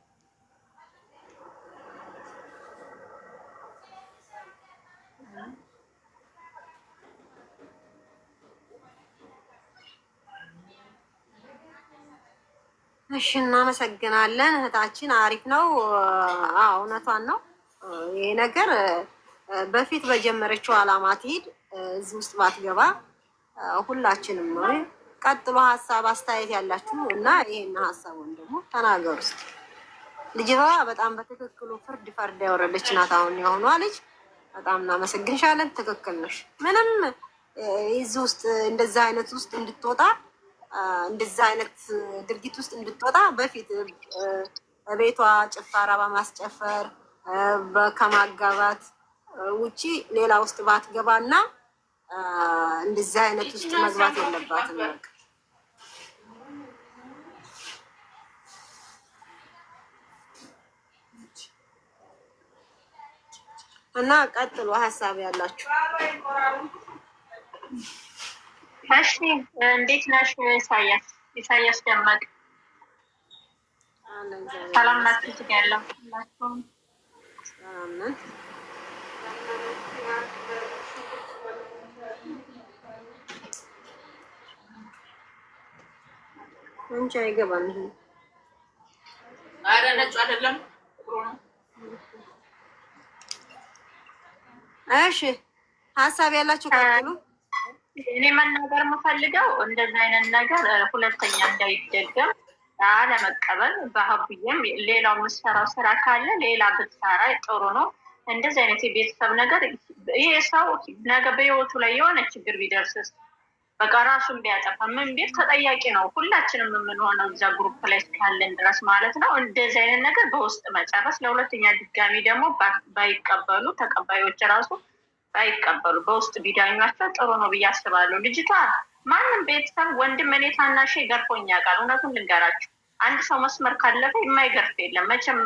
እሺ እናመሰግናለን እህታችን። አሪፍ ነው። እውነቷን ነው። ይሄ ነገር በፊት በጀመረችው አላማ ትሄድ፣ እዚህ ውስጥ ባትገባ ሁላችንም ነው። ቀጥሎ ሀሳብ አስተያየት ያላችሁ እና ይሄን ሀሳቡን ደግሞ ተናገሩ እስኪ። ልጅቷ በጣም በትክክሉ ፍርድ ፈርዳ ያወረደች ናት። አሁን የሆኗ ልጅ በጣም እናመሰግንሻለን። ትክክል ነሽ። ምንም እዚህ ውስጥ እንደዛ አይነት ውስጥ እንድትወጣ እንደዛ አይነት ድርጊት ውስጥ እንድትወጣ በፊት ቤቷ ጭፈራ በማስጨፈር ከማጋባት ውጪ ሌላ ውስጥ ባትገባና እንደዛ አይነት ውስጥ መግባት የለባትም። እና ቀጥሎ ሀሳብ ያላችሁ። እሺ እንዴት ነሽ? ኢሳያስ ደመቅ ሰላም ናችሁ? ትገኛለሁ ሁላችሁም ሰላም ነን። አንቺ አይገባም። አረ ነጭ አይደለም። እሺ ሀሳብ ያላችሁ ቀጥሉ። እኔ መናገር የምፈልገው እንደዚህ አይነት ነገር ሁለተኛ እንዳይደገም አለመቀበል። በሀቡዬም ሌላው የምትሰራው ስራ ካለ ሌላ ብትሰራ ጥሩ ነው። እንደዚህ አይነት የቤተሰብ ነገር ይሄ ሰው ነገ በህይወቱ ላይ የሆነ ችግር ቢደርስስ በቃ ራሱን ቢያጠፋ ምን ቤት ተጠያቂ ነው። ሁላችንም የምንሆነው እዛ ግሩፕ ላይ እስካለን ድረስ ማለት ነው። እንደዚህ አይነት ነገር በውስጥ መጨረስ። ለሁለተኛ ድጋሚ ደግሞ ባይቀበሉ ተቀባዮች ራሱ ባይቀበሉ በውስጥ ቢዳኟቸው ጥሩ ነው ብዬ አስባለሁ። ልጅቷ ማንም ቤተሰብ ወንድም እኔ ታናሽ ገርፎኛ ቃል እውነቱን ልንገራችሁ፣ አንድ ሰው መስመር ካለፈ የማይገርፍ የለም መቼም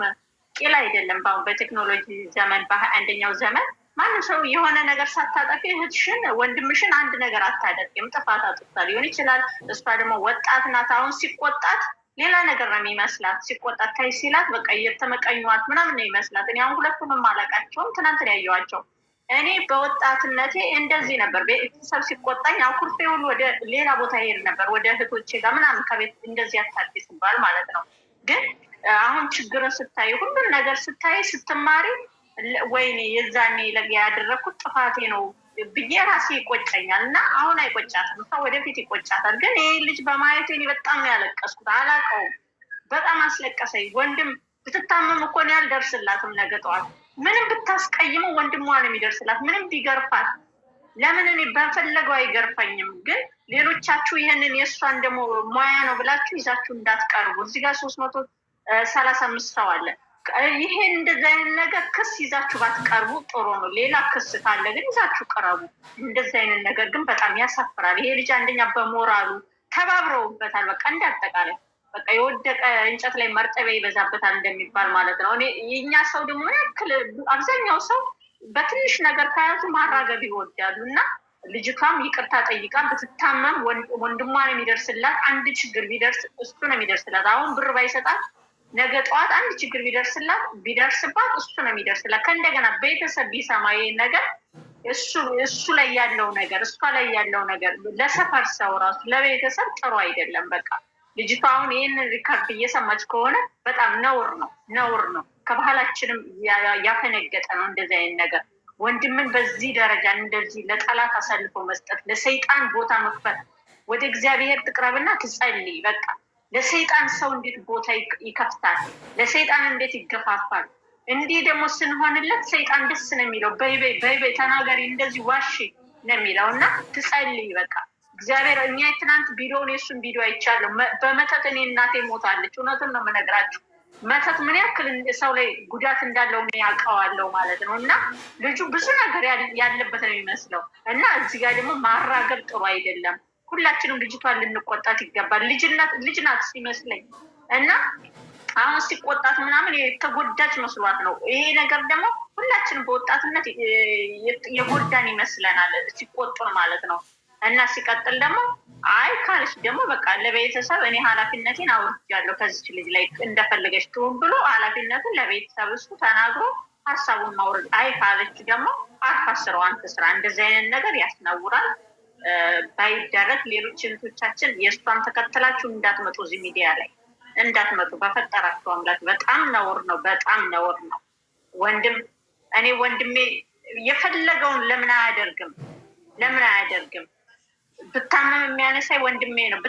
ቂል አይደለም። በአሁን በቴክኖሎጂ ዘመን በ21ኛው ዘመን ማንም ሰው የሆነ ነገር ሳታጠፊ እህትሽን ወንድምሽን አንድ ነገር አታደርግም። ጥፋት አጥፍታ ሊሆን ይችላል። እሷ ደግሞ ወጣት ናት። አሁን ሲቆጣት ሌላ ነገር ነው የሚመስላት። ሲቆጣት ታይ ሲላት በቃ እየተመቀኟት ምናምን ነው ይመስላት። እኔ አሁን ሁለቱንም አላውቃቸውም፣ ትናንት ነው ያየኋቸው። እኔ በወጣትነቴ እንደዚህ ነበር። ቤተሰብ ሲቆጣኝ አኩርፌ ሁሉ ወደ ሌላ ቦታ ሄድ ነበር፣ ወደ እህቶቼ ጋር ምናምን ከቤት እንደዚህ አታርቂ ሲባል ማለት ነው። ግን አሁን ችግርን ስታይ ሁሉን ነገር ስታይ ስትማሪ ወይኔ የዛኔ ያደረግኩት ጥፋቴ ነው ብዬ ራሴ ይቆጨኛል። እና አሁን አይቆጫትም፣ እሷ ወደፊት ይቆጫታል። ግን ይህ ልጅ በማየት እኔ በጣም ነው ያለቀስኩት። አላውቀውም፣ በጣም አስለቀሰኝ። ወንድም ብትታመም እኮ እኔ አልደርስላትም። ነገ ጠዋት ምንም ብታስቀይመው ወንድሟ ነው የሚደርስላት፣ ምንም ቢገርፋት። ለምን እኔ በፈለገው አይገርፈኝም። ግን ሌሎቻችሁ ይህንን የእሷን ደግሞ ሙያ ነው ብላችሁ ይዛችሁ እንዳትቀርቡ። እዚህ ጋር 335 ሰው አለ። ይሄን እንደዚህ አይነት ነገር ክስ ይዛችሁ ባትቀርቡ ጥሩ ነው። ሌላ ክስ ካለ ግን ይዛችሁ ቀረቡ። እንደዚህ አይነት ነገር ግን በጣም ያሳፍራል። ይሄ ልጅ አንደኛ በሞራሉ ተባብረውበታል። በቃ እንዳጠቃላይ በቃ የወደቀ እንጨት ላይ መርጠቢያ ይበዛበታል እንደሚባል ማለት ነው። የእኛ ሰው ደግሞ ያክል አብዛኛው ሰው በትንሽ ነገር ከያዙ ማራገብ ይወዳሉ። እና ልጅቷም ይቅርታ ጠይቃ ብትታመም ወንድሟ ነው የሚደርስላት። አንድ ችግር ቢደርስ እሱ ነው የሚደርስላት። አሁን ብር ባይሰጣት ነገ ጠዋት አንድ ችግር ቢደርስባት እሱ ነው የሚደርስላት። ከእንደገና ቤተሰብ ቢሰማ ይሄን ነገር እሱ ላይ ያለው ነገር እሷ ላይ ያለው ነገር ለሰፈር ሰው ራሱ ለቤተሰብ ጥሩ አይደለም። በቃ ልጅቷ አሁን ይህንን ሪካርድ እየሰማች ከሆነ በጣም ነውር ነው። ከባህላችንም ያፈነገጠ ነው እንደዚህ አይነት ነገር። ወንድምን በዚህ ደረጃ እንደዚህ ለጠላት አሳልፎ መስጠት፣ ለሰይጣን ቦታ መክፈት። ወደ እግዚአብሔር ትቅረብና ትጸልይ። በቃ ለሰይጣን ሰው እንዴት ቦታ ይከፍታል? ለሰይጣን እንዴት ይገፋፋል? እንዲህ ደግሞ ስንሆንለት ሰይጣን ደስ ነው የሚለው። በይ ተናገሪ፣ እንደዚህ ዋሺ ነው የሚለው እና ትጸልይ። በቃ እግዚአብሔር እኛ ትናንት ቪዲዮውን የእሱን ቪዲዮ አይቻለሁ። በመተት እኔ እናቴ ሞታለች። እውነቱን ነው የምነግራችሁ። መተት ምን ያክል ሰው ላይ ጉዳት እንዳለው ያውቀዋለሁ ማለት ነው። እና ልጁ ብዙ ነገር ያለበት ነው የሚመስለው። እና እዚህ ጋር ደግሞ ማራገብ ጥሩ አይደለም። ሁላችንም ልጅቷን ልንቆጣት ይገባል። ልጅ ናት ሲመስለኝ እና አሁን ሲቆጣት ምናምን የተጎዳች መስሏት ነው። ይሄ ነገር ደግሞ ሁላችንም በወጣትነት የጎዳን ይመስለናል ሲቆጡን ማለት ነው። እና ሲቀጥል ደግሞ አይ ካለች ደግሞ በቃ ለቤተሰብ እኔ ኃላፊነቴን አውርጃለሁ ከዚች ልጅ ላይ እንደፈለገች ትሁን ብሎ ኃላፊነቱን ለቤተሰብ እሱ ተናግሮ ሀሳቡን ማውረድ። አይ ካለች ደግሞ አርፋ ስራዋን ትስራ። እንደዚህ አይነት ነገር ያስነውራል። ባይደረግ ሌሎች እህቶቻችን የእሷን ተከትላችሁ እንዳትመጡ፣ እዚህ ሚዲያ ላይ እንዳትመጡ በፈጠራችሁ አምላክ። በጣም ነውር ነው፣ በጣም ነውር ነው። ወንድሜ የፈለገውን ለምን አያደርግም? ብታመም የሚያነሳይ ወንድሜ ነው።